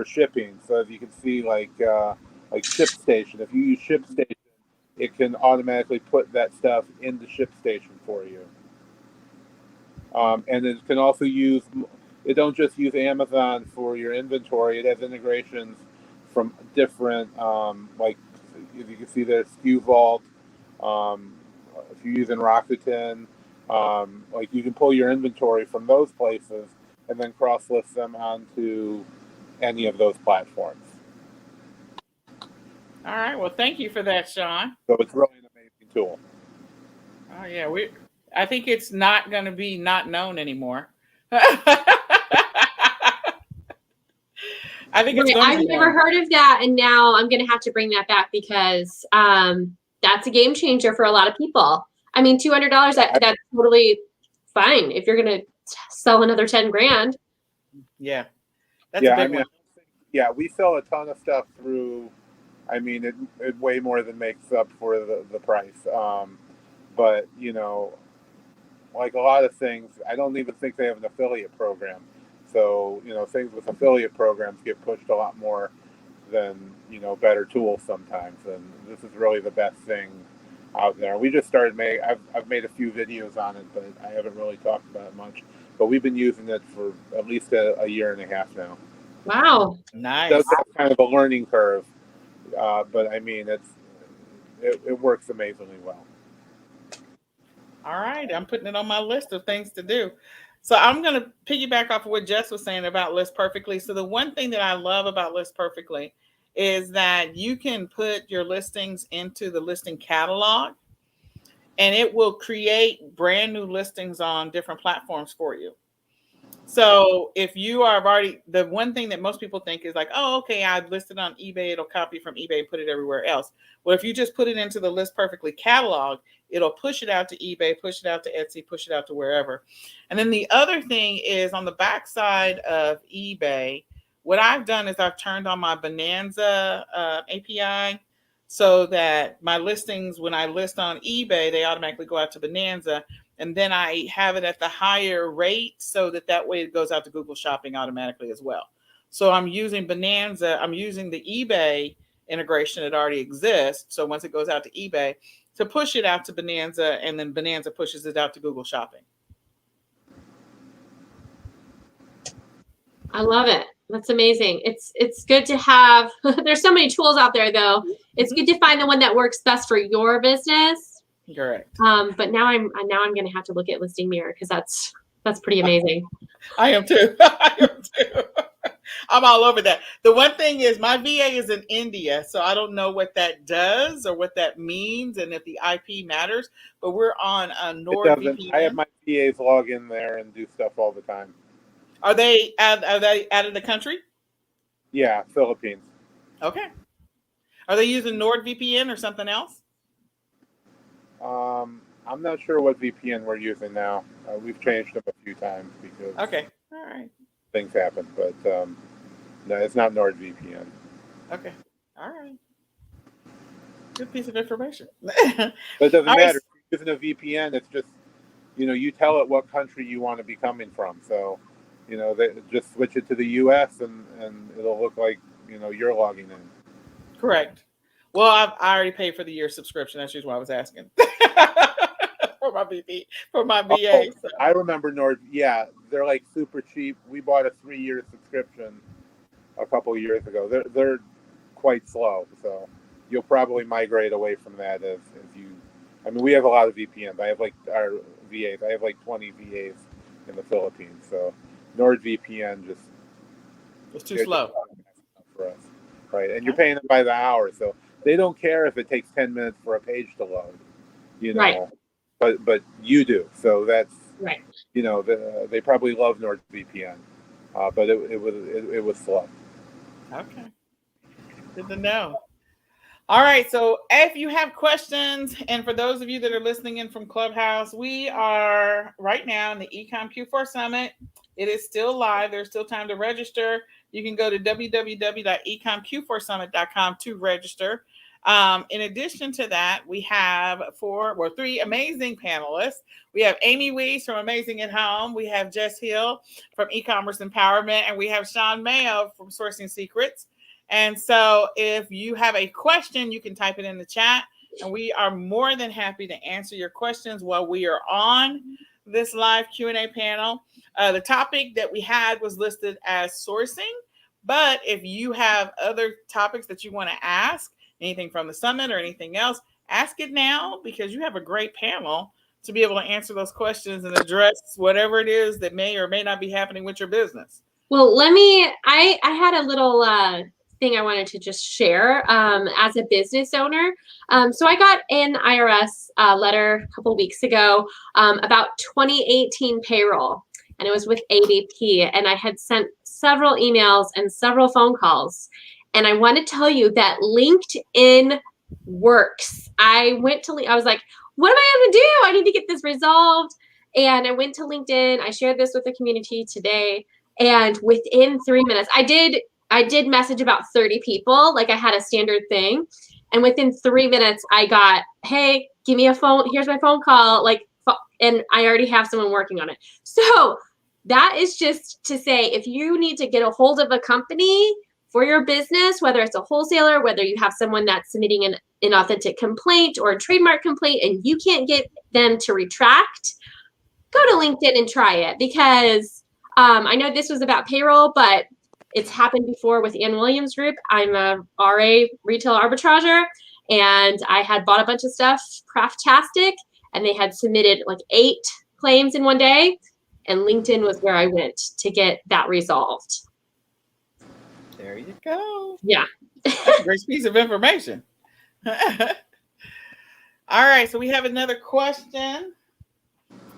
shipping. So as you can see, like ShipStation, if you use ShipStation, it can automatically put that stuff into ShipStation for you. And it can also it don't just use Amazon for your inventory. It has integrations from different, like as you can see there's SKU Vault. If you're using Rakuten, like you can pull your inventory from those places and then cross-list them onto any of those platforms. All right. Well, thank you for that, Sean. So it's really an amazing tool. Oh yeah, I think it's not going to be not known anymore. I think I've never heard of that, and now I'm going to have to bring that back because that's a game changer for a lot of people. I mean, $200 that's totally fine if you're going to sell another 10 grand. Yeah, that's a big one. Yeah, we sell a ton of stuff through. I mean, it way more than makes up for the price. But like a lot of things, I don't even think they have an affiliate program. So things with affiliate programs get pushed a lot more better tools sometimes. And this is really the best thing out there. We just started I've made a few videos on it, but I haven't really talked about it much. But we've been using it for at least a year and a half now. Wow. Nice. That's kind of a learning curve, but I mean, it works amazingly well. All right, I'm putting it on my list of things to do. So I'm going to piggyback off of what Jess was saying about List Perfectly. So the one thing that I love about List Perfectly is that you can put your listings into the listing catalog, and it will create brand new listings on different platforms for you. So if you are already, the one thing that most people think is like, oh, okay, I've listed on eBay, it'll copy from eBay and put it everywhere else. Well, if you just put it into the List Perfectly catalog, it'll push it out to eBay, push it out to Etsy, push it out to wherever. And then the other thing is on the backside of eBay, what I've done is I've turned on my Bonanza API so that my listings, when I list on eBay, they automatically go out to Bonanza. And then I have it at the higher rate so that way it goes out to Google Shopping automatically as well. So I'm using Bonanza. I'm using the eBay integration that already exists. So once it goes out to eBay, to push it out to Bonanza, and then Bonanza pushes it out to Google Shopping. I love it. That's amazing. It's good to have. There's so many tools out there, though. It's good to find the one that works best for your business. Correct. But now I'm going to have to look at Listing Mirror because that's pretty amazing. I am too. I am too. I'm all over that. The one thing is my VA is in India, so I don't know what that does or what that means and if the IP matters, but we're on NordVPN. I have my VAs log in there and do stuff all the time. Are they out of the country? Yeah, Philippines. Okay. Are they using NordVPN or something else? I'm not sure what VPN we're using now. We've changed them a few times because okay, all right, things happen, but no, it's not NordVPN. Okay, all right. Good piece of information. But it doesn't matter. If you're using a VPN, it's just you tell it what country you want to be coming from. So they just switch it to the U.S. and it'll look like you're logging in. Correct. Well, I already paid for the year subscription. That's just why I was asking. for my VA. So. I remember Nord. Yeah, they're like super cheap. We bought a 3-year subscription a couple years ago. They're quite slow, so you'll probably migrate away from that as you. I mean, we have a lot of VPNs. I have our VAs. I have 20 VAs in the Philippines. So NordVPN it's too slow for us, right? And you're paying them by the hour, so they don't care if it takes 10 minutes for a page to load. Right. But you do. So that's right. They probably love NordVPN, but it was slow. Okay. Good to know. All right. So if you have questions, and for those of you that are listening in from Clubhouse, we are right now in the eCom Q4 Summit. It is still live. There's still time to register. You can go to www.ecomq4summit.com to register. In addition to that, we have 3 amazing panelists. We have Amy Weiss from Amazing at Home. We have Jess Hill from E-Commerce Empowerment, and we have Sean Mayo from Sourcing Secrets. And so if you have a question, you can type it in the chat, and we are more than happy to answer your questions while we are on this live Q&A panel. The topic that we had was listed as sourcing, but if you have other topics that you want to ask, anything from the summit or anything else, ask it now, because you have a great panel to be able to answer those questions and address whatever it is that may or may not be happening with your business. Well, I had a little thing I wanted to just share as a business owner. So I got an IRS letter a couple weeks ago about 2018 payroll, and it was with ADP, and I had sent several emails and several phone calls. And I want to tell you that LinkedIn works. I was like, what am I going to do? I need to get this resolved. And I went to LinkedIn. I shared this with the community today. And within 3 minutes, I did message about 30 people. Like I had a standard thing. And within 3 minutes, I got, hey, give me a phone. Here's my phone call. And I already have someone working on it. So that is just to say, if you need to get a hold of a company for your business, whether it's a wholesaler, whether you have someone that's submitting an inauthentic complaint or a trademark complaint and you can't get them to retract, go to LinkedIn and try it, because I know this was about payroll, but it's happened before with Ann Williams Group. I'm a RA retail arbitrager, and I had bought a bunch of stuff, Crafttastic, and they had submitted like 8 claims in one day, and LinkedIn was where I went to get that resolved. There you go. Yeah. That's a great piece of information. All right, so we have another question.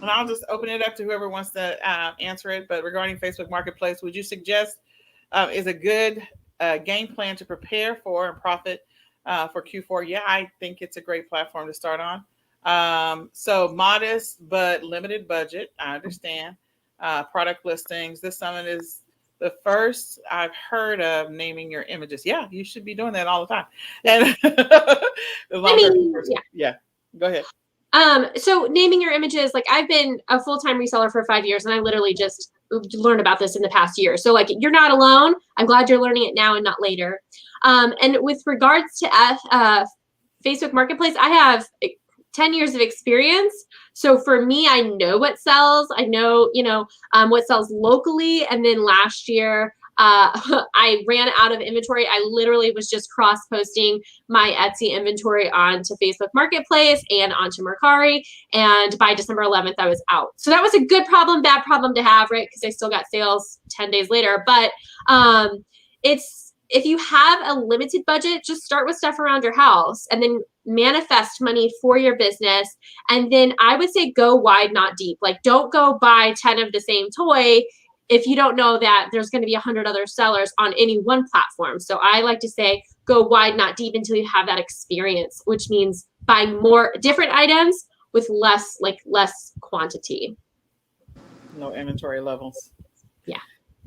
And I'll just open it up to whoever wants to answer it. But regarding Facebook Marketplace, would you suggest is a good game plan to prepare for and profit for Q4? Yeah, I think it's a great platform to start on. So modest but limited budget. I understand. Product listings. This summit is the first I've heard of naming your images. Yeah, you should be doing that all the time. And yeah, go ahead. So naming your images, like I've been a full-time reseller for 5 years, and I literally just learned about this in the past year. So like, you're not alone. I'm glad you're learning it now and not later. And with regards to Facebook Marketplace, I have 10 years of experience. So for me, I know what sells. I know, what sells locally. And then last year, I ran out of inventory. I literally was just cross-posting my Etsy inventory onto Facebook Marketplace and onto Mercari. And by December 11th, I was out. So that was a good problem, bad problem to have, right? Because I still got sales 10 days later. But if you have a limited budget, just start with stuff around your house and then manifest money for your business. And then I would say go wide, not deep. Like, don't go buy 10 of the same toy if you don't know that there's going to be 100 other sellers on any one platform. So I like to say go wide, not deep until you have that experience, which means buy more different items with less quantity. No inventory levels. Yeah.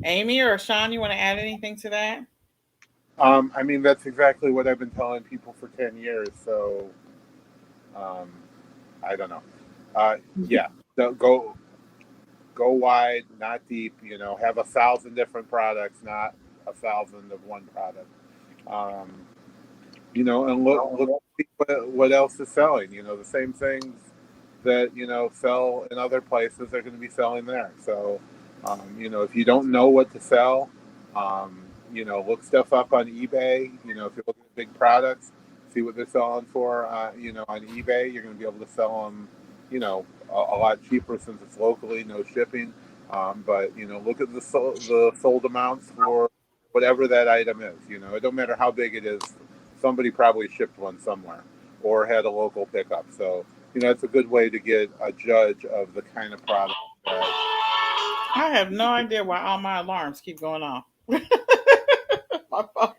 Amy or Sean, you want to add anything to that? I mean, that's exactly what I've been telling people for 10 years. So, I don't know. Yeah, go wide, not deep. Have 1,000 different products, not 1,000 of one product. And look what else is selling. The same things that sell in other places are going to be selling there. So, if you don't know what to sell, look stuff up on eBay. If you're looking at big products, see what they're selling for. On eBay, you're going to be able to sell them, a lot cheaper since it's locally, no shipping. But look at the sold amounts for whatever that item is. It don't matter how big it is. Somebody probably shipped one somewhere or had a local pickup. So it's a good way to get a judge of the kind of product that. I have no idea why all my alarms keep going off. My phone.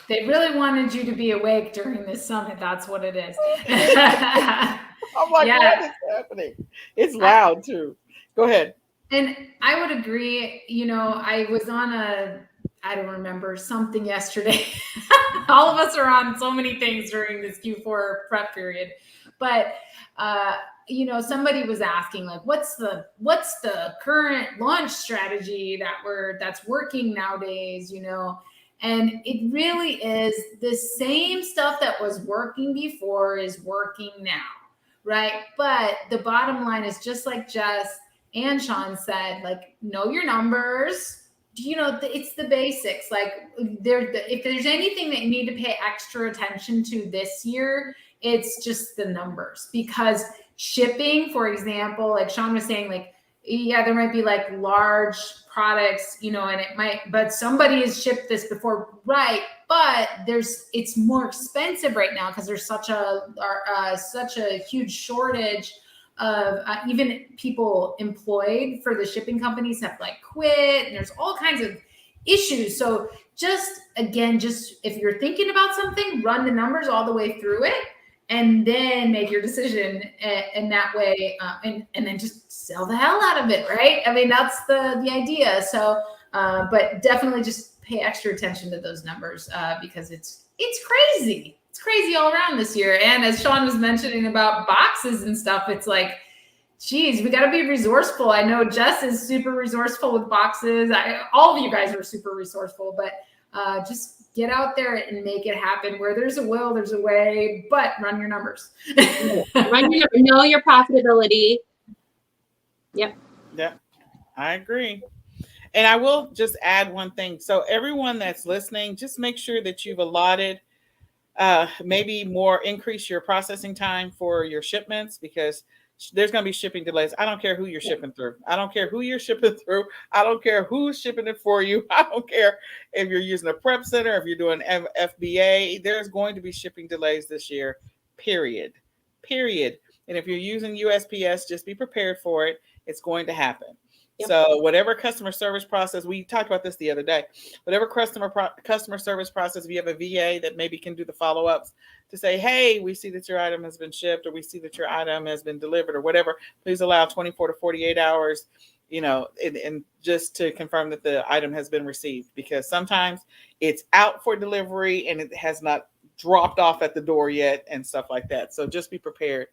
They really wanted you to be awake during this summit. That's what it is. I'm like, what is happening? It's loud too. Go ahead. And I would agree. I was on I don't remember something yesterday. All of us are on so many things during this Q4 prep period. But somebody was asking, like, what's the current launch strategy that's working nowadays, and it really is the same stuff that was working before is working now, right? But the bottom line is, just like Jess and Sean said, like, know your numbers. It's the basics. Like, if there's anything that you need to pay extra attention to this year, it's just the numbers. Because shipping, for example, like Sean was saying, like, yeah, there might be like large products, and but somebody has shipped this before, right? But it's more expensive right now because there's such a huge shortage of even people employed for the shipping companies have like quit, and there's all kinds of issues. So just if you're thinking about something, run the numbers all the way through it, and then make your decision in that way, and then just sell the hell out of it, right? I mean, that's the idea. So, but definitely just pay extra attention to those numbers because it's crazy. It's crazy all around this year. And as Sean was mentioning about boxes and stuff, it's like, geez, we got to be resourceful. I know Jess is super resourceful with boxes. All of you guys are super resourceful, but just get out there and make it happen. Where there's a will, there's a way, but run your numbers. Know your profitability. Yep. Yeah, I agree. And I will just add one thing. So everyone that's listening, just make sure that you've allotted maybe more, increase your processing time for your shipments, because there's going to be shipping delays. I don't care who you're shipping through. I don't care who you're shipping through. I don't care who's shipping it for you. I don't care if you're using a prep center, if you're doing FBA. There's going to be shipping delays this year, period. And if you're using USPS, just be prepared for it. It's going to happen. Yep. So whatever customer service process, we talked about this the other day, whatever customer service process, if you have a VA that maybe can do the follow-ups to say, hey, we see that your item has been shipped, or we see that your item has been delivered, or whatever, please allow 24 to 48 hours, and just to confirm that the item has been received, because sometimes it's out for delivery and it has not dropped off at the door yet and stuff like that. So just be prepared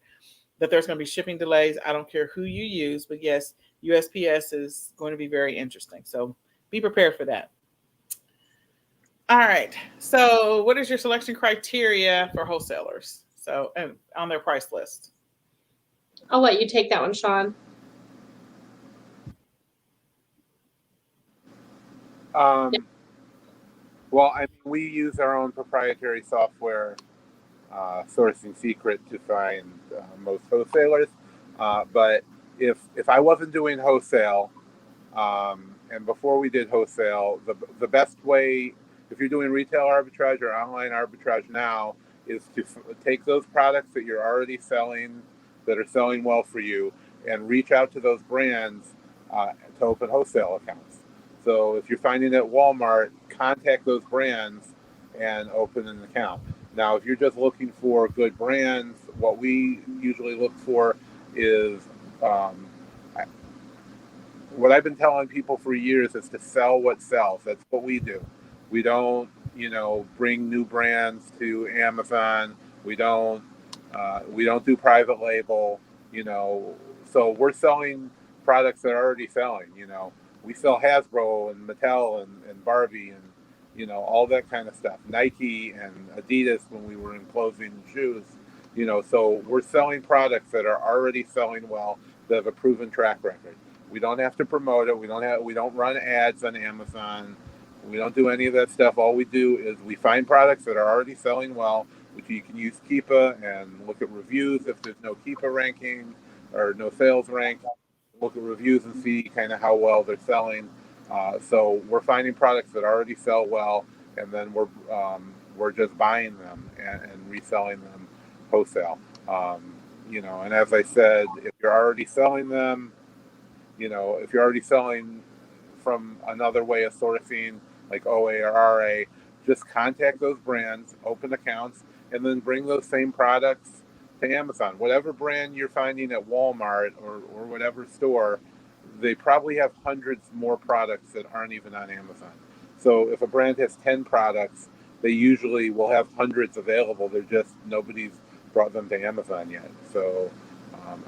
that there's going to be shipping delays. I don't care who you use, but yes, USPS is going to be very interesting. So be prepared for that. All right. So what is your selection criteria for wholesalers? So on their price list? I'll let you take that one, Sean. Well, we use our own proprietary software, Sourcing Secret, to find most wholesalers. But if I wasn't doing wholesale, and before we did wholesale, the best way, if you're doing retail arbitrage or online arbitrage now, is to take those products that you're already selling, that are selling well for you, and reach out to those brands to open wholesale accounts. So if you're finding at Walmart, contact those brands and open an account. Now, if you're just looking for good brands, what we usually look for is what I've been telling people for years is to sell what sells. That's what we do. We don't, bring new brands to Amazon. We don't do private label. So we're selling products that are already selling. We sell Hasbro and Mattel and Barbie and all that kind of stuff. Nike and Adidas when we were in clothing and shoes. So we're selling products that are already selling well, that have a proven track record. We don't have to promote it. We don't run ads on Amazon. We don't do any of that stuff. All we do is we find products that are already selling well, which you can use Keepa and look at reviews if there's no Keepa ranking or no sales rank. Look at reviews and see kind of how well they're selling. So we're finding products that already sell well, and then we're just buying them and reselling them wholesale. And as I said, if you're already selling them, if you're already selling from another way of sourcing, like OA or RA, just contact those brands, open accounts, and then bring those same products to Amazon. Whatever brand you're finding at Walmart or whatever store, they probably have hundreds more products that aren't even on Amazon. So if a brand has 10 products, they usually will have hundreds available. They're just, nobody's brought them to Amazon yet. So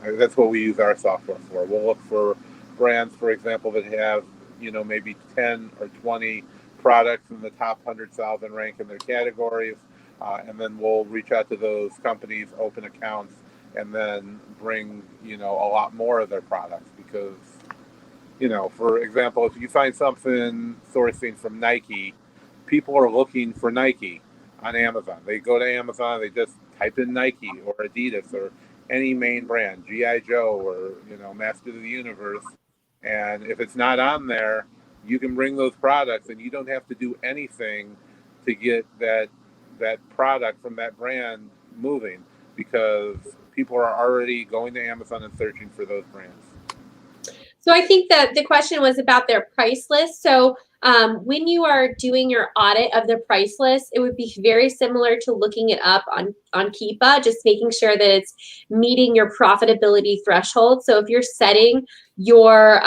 that's what we use our software for. We'll look for brands, for example, that have, maybe 10 or 20 products in the top 100,000 rank in their categories. And then we'll reach out to those companies, open accounts, and then bring, a lot more of their products. Because, for example, if you find something sourcing from Nike, people are looking for Nike on Amazon. They go to Amazon, they just type in Nike or Adidas or any main brand, G.I. Joe or, Masters of the Universe. And if it's not on there, you can bring those products and you don't have to do anything to get that product from that brand moving, because people are already going to Amazon and searching for those brands. So I think that the question was about their price list. So when you are doing your audit of the price list, it would be very similar to looking it up on Keepa, just making sure that it's meeting your profitability threshold. So if you're setting your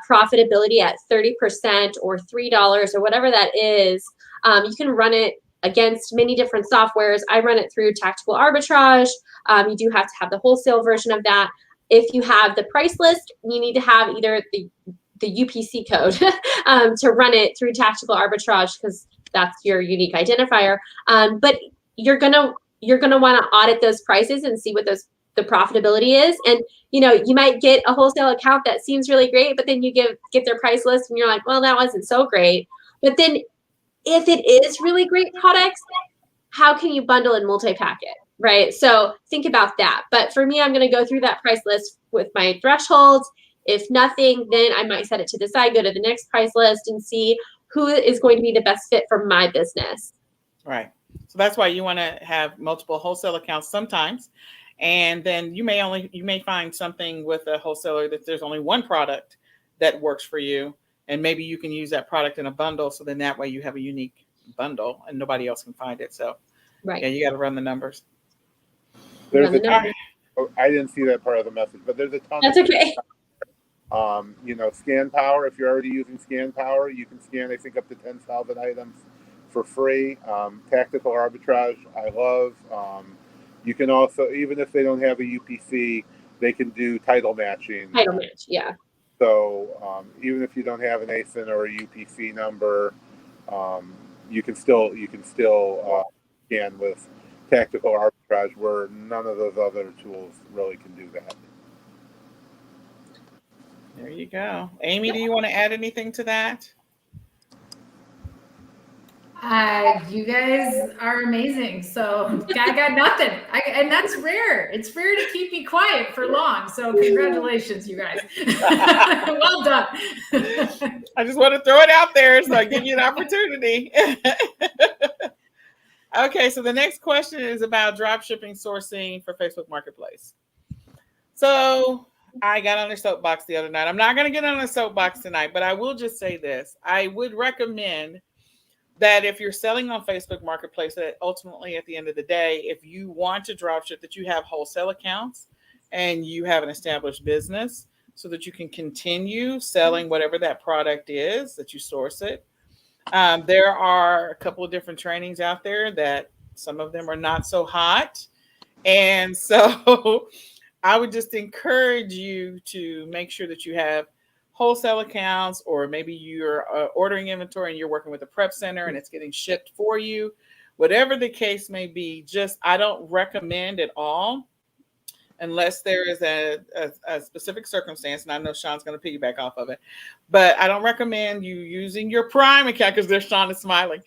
profitability at 30% or $3 or whatever that is, you can run it against many different softwares. I run it through Tactical Arbitrage. You do have to have the wholesale version of that. If you have the price list, you need to have either the UPC code to run it through tactical arbitrage because that's your unique identifier. But you're gonna want to audit those prices and see what the profitability is. And you might get a wholesale account that seems really great, but then you get their price list and you're like, well, that wasn't so great. But then if it is really great products, how can you bundle and multi-pack it, right? So think about that. But for me, I'm going to go through that price list with my thresholds. If nothing, then I might set it to the side, go to the next price list and see who is going to be the best fit for my business. Right. So that's why you want to have multiple wholesale accounts sometimes. And then you may find something with a wholesaler that there's only one product that works for you. And maybe you can use that product in a bundle. So then that way you have a unique bundle and nobody else can find it. So right. Yeah, you got to run the numbers. There's I didn't see that part of the message, but there's a ton. That's okay. Scan Power. If you're already using Scan Power, you can scan, I think, up to 10,000 items for free. Tactical arbitrage, I love. You can also, even if they don't have a UPC, they can do title matching. Title match, yeah. So even if you don't have an ASIN or a UPC number, you can still scan with tactical arbitrage, where none of those other tools really can do that. There you go. Amy, do you want to add anything to that? You guys are amazing. So I got nothing. And that's rare. It's rare to keep me quiet for long. So congratulations, you guys. Well done. I just want to throw it out there so I give you an opportunity. Okay, so the next question is about dropshipping sourcing for Facebook Marketplace. So I got on a soapbox the other night. I'm not going to get on a soapbox tonight, but I will just say this. I would recommend that if you're selling on Facebook Marketplace, that ultimately at the end of the day, if you want to dropship, that you have wholesale accounts and you have an established business so that you can continue selling whatever that product is, that you source it. There are a couple of different trainings out there that some of them are not so hot. And so I would just encourage you to make sure that you have wholesale accounts, or maybe you're ordering inventory and you're working with a prep center and it's getting shipped for you. Whatever the case may be, I don't recommend at all, unless there is a specific circumstance, and I know Sean's going to piggyback off of it, but I don't recommend you using your Prime account, because there's Sean is smiling,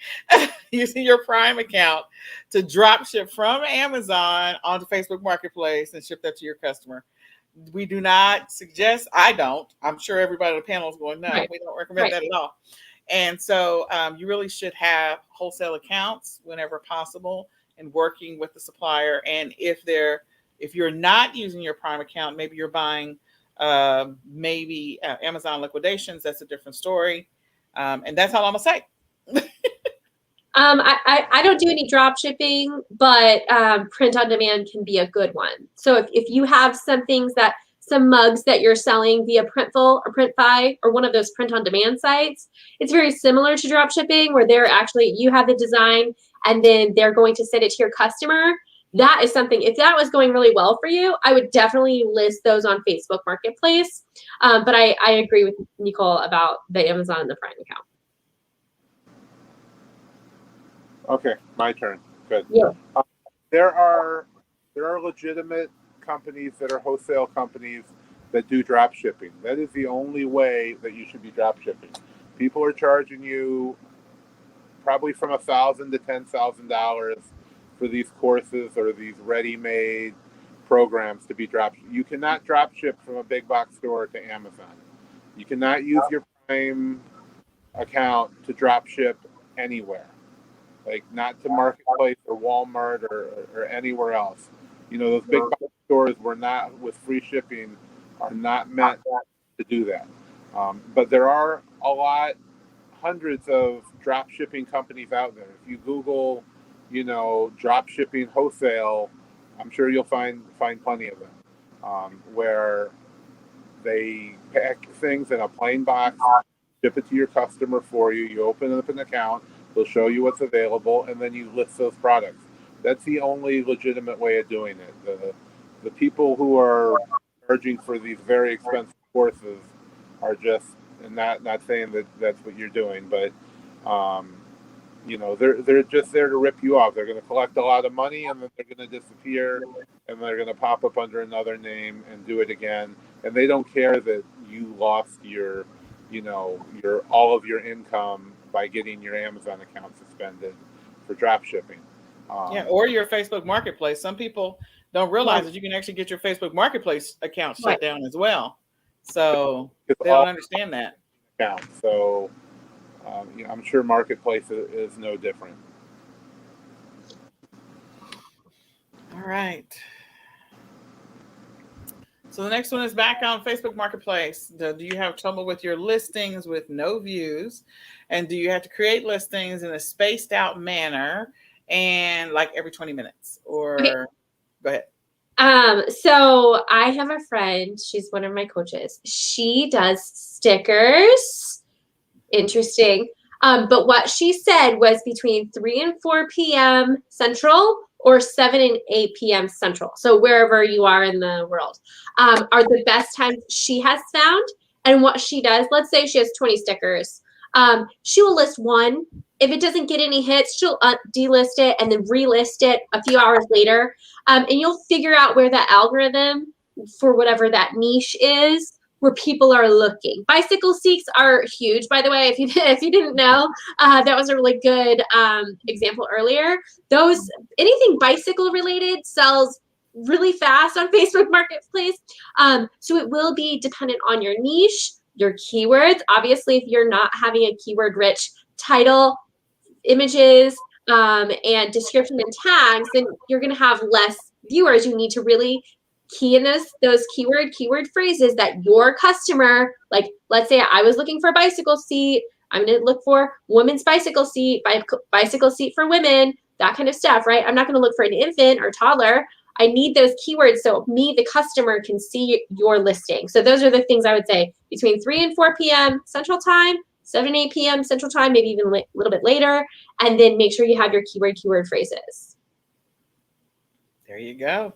using your Prime account to drop ship from Amazon onto Facebook Marketplace and ship that to your customer. We do not suggest, I don't, I'm sure everybody on the panel is going, no, right. We don't recommend that at all. And so you really should have wholesale accounts whenever possible and working with the supplier. And if you're not using your Prime account, maybe you're buying Amazon liquidations, that's a different story. And that's all I'm gonna say. I don't do any drop shipping, but print on demand can be a good one. So if you have some mugs that you're selling via Printful or Printfy or one of those print on demand sites, it's very similar to drop shipping, where you have the design and then they're going to send it to your customer. That is something, if that was going really well for you, I would definitely list those on Facebook Marketplace. But I agree with Nicole about the Amazon and the Prime account. Okay, my turn. Good. Yeah. There are legitimate companies that are wholesale companies that do drop shipping. That is the only way that you should be drop shipping. People are charging you probably from $1,000 to $10,000 for these courses or these ready-made programs to be drop. You cannot drop ship from a big box store to Amazon. You cannot use your Prime account to drop ship anywhere. Like, not to Marketplace or Walmart or anywhere else. Those big box stores with free shipping are not meant to do that. But there are hundreds of drop shipping companies out there. If you Google, drop shipping wholesale, I'm sure you'll find plenty of them, where they pack things in a plain box, ship it to your customer for you. You open up an account. They'll show you what's available, and then you list those products. That's the only legitimate way of doing it. The people who are charging for these very expensive courses are just and not saying that that's what you're doing, but you know, they're just there to rip you off. They're going to collect a lot of money, and then they're going to disappear, and they're going to pop up under another name and do it again. And they don't care that you lost your, you know, your all of your income by getting your Amazon account suspended for drop shipping. Yeah, or your Facebook Marketplace. Some people don't realize that you can actually get your Facebook Marketplace account shut down as well. So they don't understand that. Account. So you know, I'm sure Marketplace is no different. All right. So the next one is back on Facebook Marketplace. Do you have trouble with your listings with no views? And do you have to create listings in a spaced out manner and like every 20 minutes? Or Okay. Go ahead. So I have a friend, she's one of my coaches. She does stickers. Interesting. But what she said was between 3 and 4 p.m. Central or 7 and 8 p.m. Central. So wherever you are in the world, are the best times she has found. And what she does, let's say she has 20 stickers. She will list one. If it doesn't get any hits, she'll delist it and then relist it a few hours later. And you'll figure out where the algorithm for whatever that niche is, where people are looking. Bicycle seats are huge, by the way. If you didn't know, that was a really good example earlier. Anything bicycle related sells really fast on Facebook Marketplace. So it will be dependent on your niche, your keywords. Obviously, if you're not having a keyword rich title, images, and description and tags, then you're going to have less viewers. You need to really key in those keyword phrases that your customer, like let's say I was looking for a bicycle seat, I'm going to look for women's bicycle seat, bicycle seat for women, that kind of stuff, right? I'm not going to look for an infant or toddler. I need those keywords so me, the customer, can see your listing. So those are the things I would say between 3 and 4 p.m. Central Time, 7 and 8 p.m. Central Time, maybe even a little bit later, and then make sure you have your keyword phrases. There you go.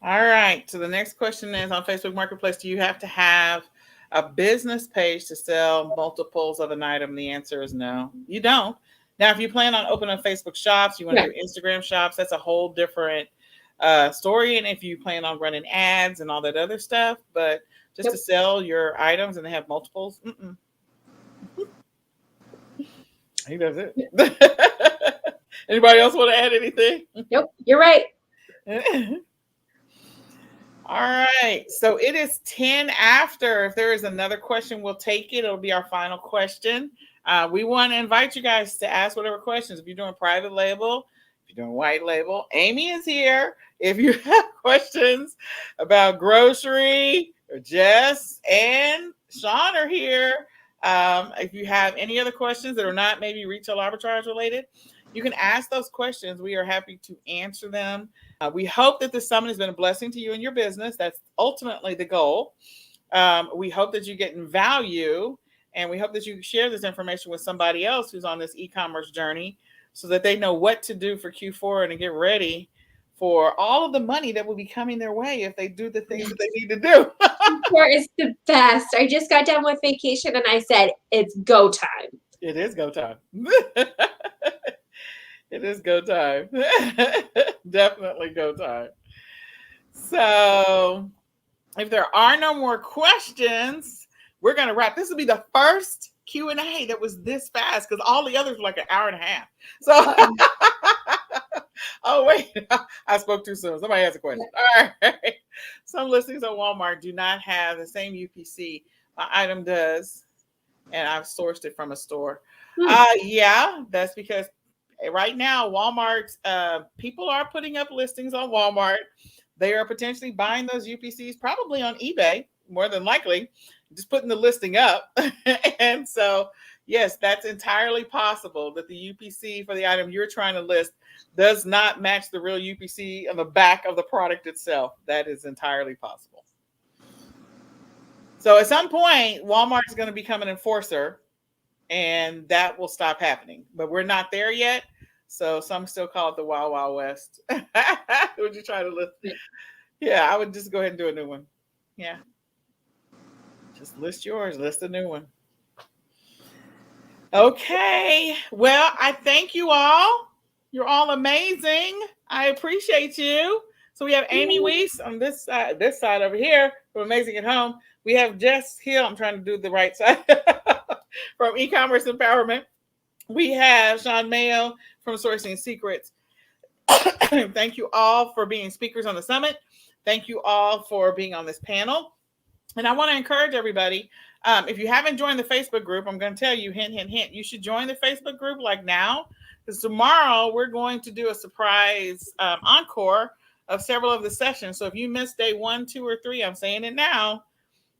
All right. So the next question is on Facebook Marketplace, do you have to have a business page to sell multiples of an item? The answer is no, you don't. Now, if you plan on opening Facebook shops, you want to do Instagram shops, that's a whole different story. And if you plan on running ads and all that other stuff, but just to sell your items and they have multiples, he does it. Anybody else want to add anything? Nope, you're right. All right. So it is 10 after. If there is another question, we'll take it. It'll be our final question. We want to invite you guys to ask whatever questions. If you're doing private label, if you're doing white label, Amy is here. If you have questions about grocery, or Jess and Sean are here. If you have any other questions that are not maybe retail arbitrage related, you can ask those questions. We are happy to answer them. We hope that this summit has been a blessing to you and your business. That's ultimately the goal. We hope that you're getting value, and we hope that you share this information with somebody else who's on this e-commerce journey so that they know what to do for Q4 and to get ready for all of the money that will be coming their way if they do the things that they need to do. Q4 is the best. I just got done with vacation and I said, it's go time. It is go time. It is go time. Definitely go time. So if there are no more questions, we're going to wrap. This will be the first Q&A that was this fast because all the others were like an hour and a half. So, oh, wait, I spoke too soon. Somebody has a question. All right. Some listings on Walmart do not have the same UPC my item does, and I've sourced it from a store. Yeah, that's because right now, Walmart, people are putting up listings on Walmart. They are potentially buying those UPCs probably on eBay, more than likely, just putting the listing up. And so, yes, that's entirely possible that the UPC for the item you're trying to list does not match the real UPC on the back of the product itself. That is entirely possible. So at some point, Walmart is going to become an enforcer, and that will stop happening. But we're not there yet. So some still call it the Wild Wild West. Would you try to list? Yeah, I would just go ahead and do a new one. Yeah. Just list yours, list a new one. Okay. Well, I thank you all. You're all amazing. I appreciate you. So we have Amy Weiss on this side over here from Amazing at Home. We have Jess Hill. I'm trying to do the right side from E-commerce Empowerment. We have Sean Mayo from Sourcing Secrets. Thank you all for being speakers on the summit. Thank you all for being on this panel. And I want to encourage everybody, if you haven't joined the Facebook group, I'm going to tell you, hint, hint, hint, you should join the Facebook group like now, because tomorrow we're going to do a surprise encore of several of the sessions. So if you missed day 1, 2, or 3, I'm saying it now,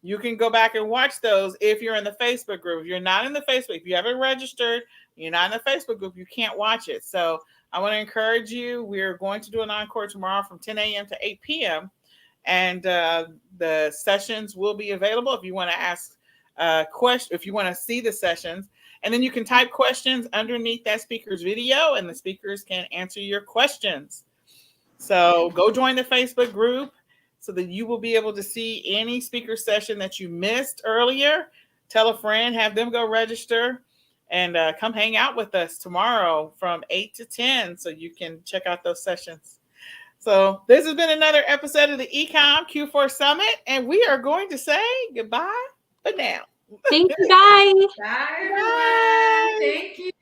you can go back and watch those if you're in the Facebook group. If you're not in the Facebook, if you haven't registered, you're not in the Facebook group, you can't watch it. So I want to encourage you. We're going to do an encore tomorrow from 10 a.m. to 8 p.m. And the sessions will be available if you want to ask questions, if you want to see the sessions. And then you can type questions underneath that speaker's video, and the speakers can answer your questions. So go join the Facebook group so that you will be able to see any speaker session that you missed earlier. Tell a friend, have them go register, and come hang out with us tomorrow from 8 to 10 so you can check out those sessions. So this has been another episode of the eCom Q4 Summit, and we are going to say goodbye for now. Thank you, guys. Bye, everyone. Thank you.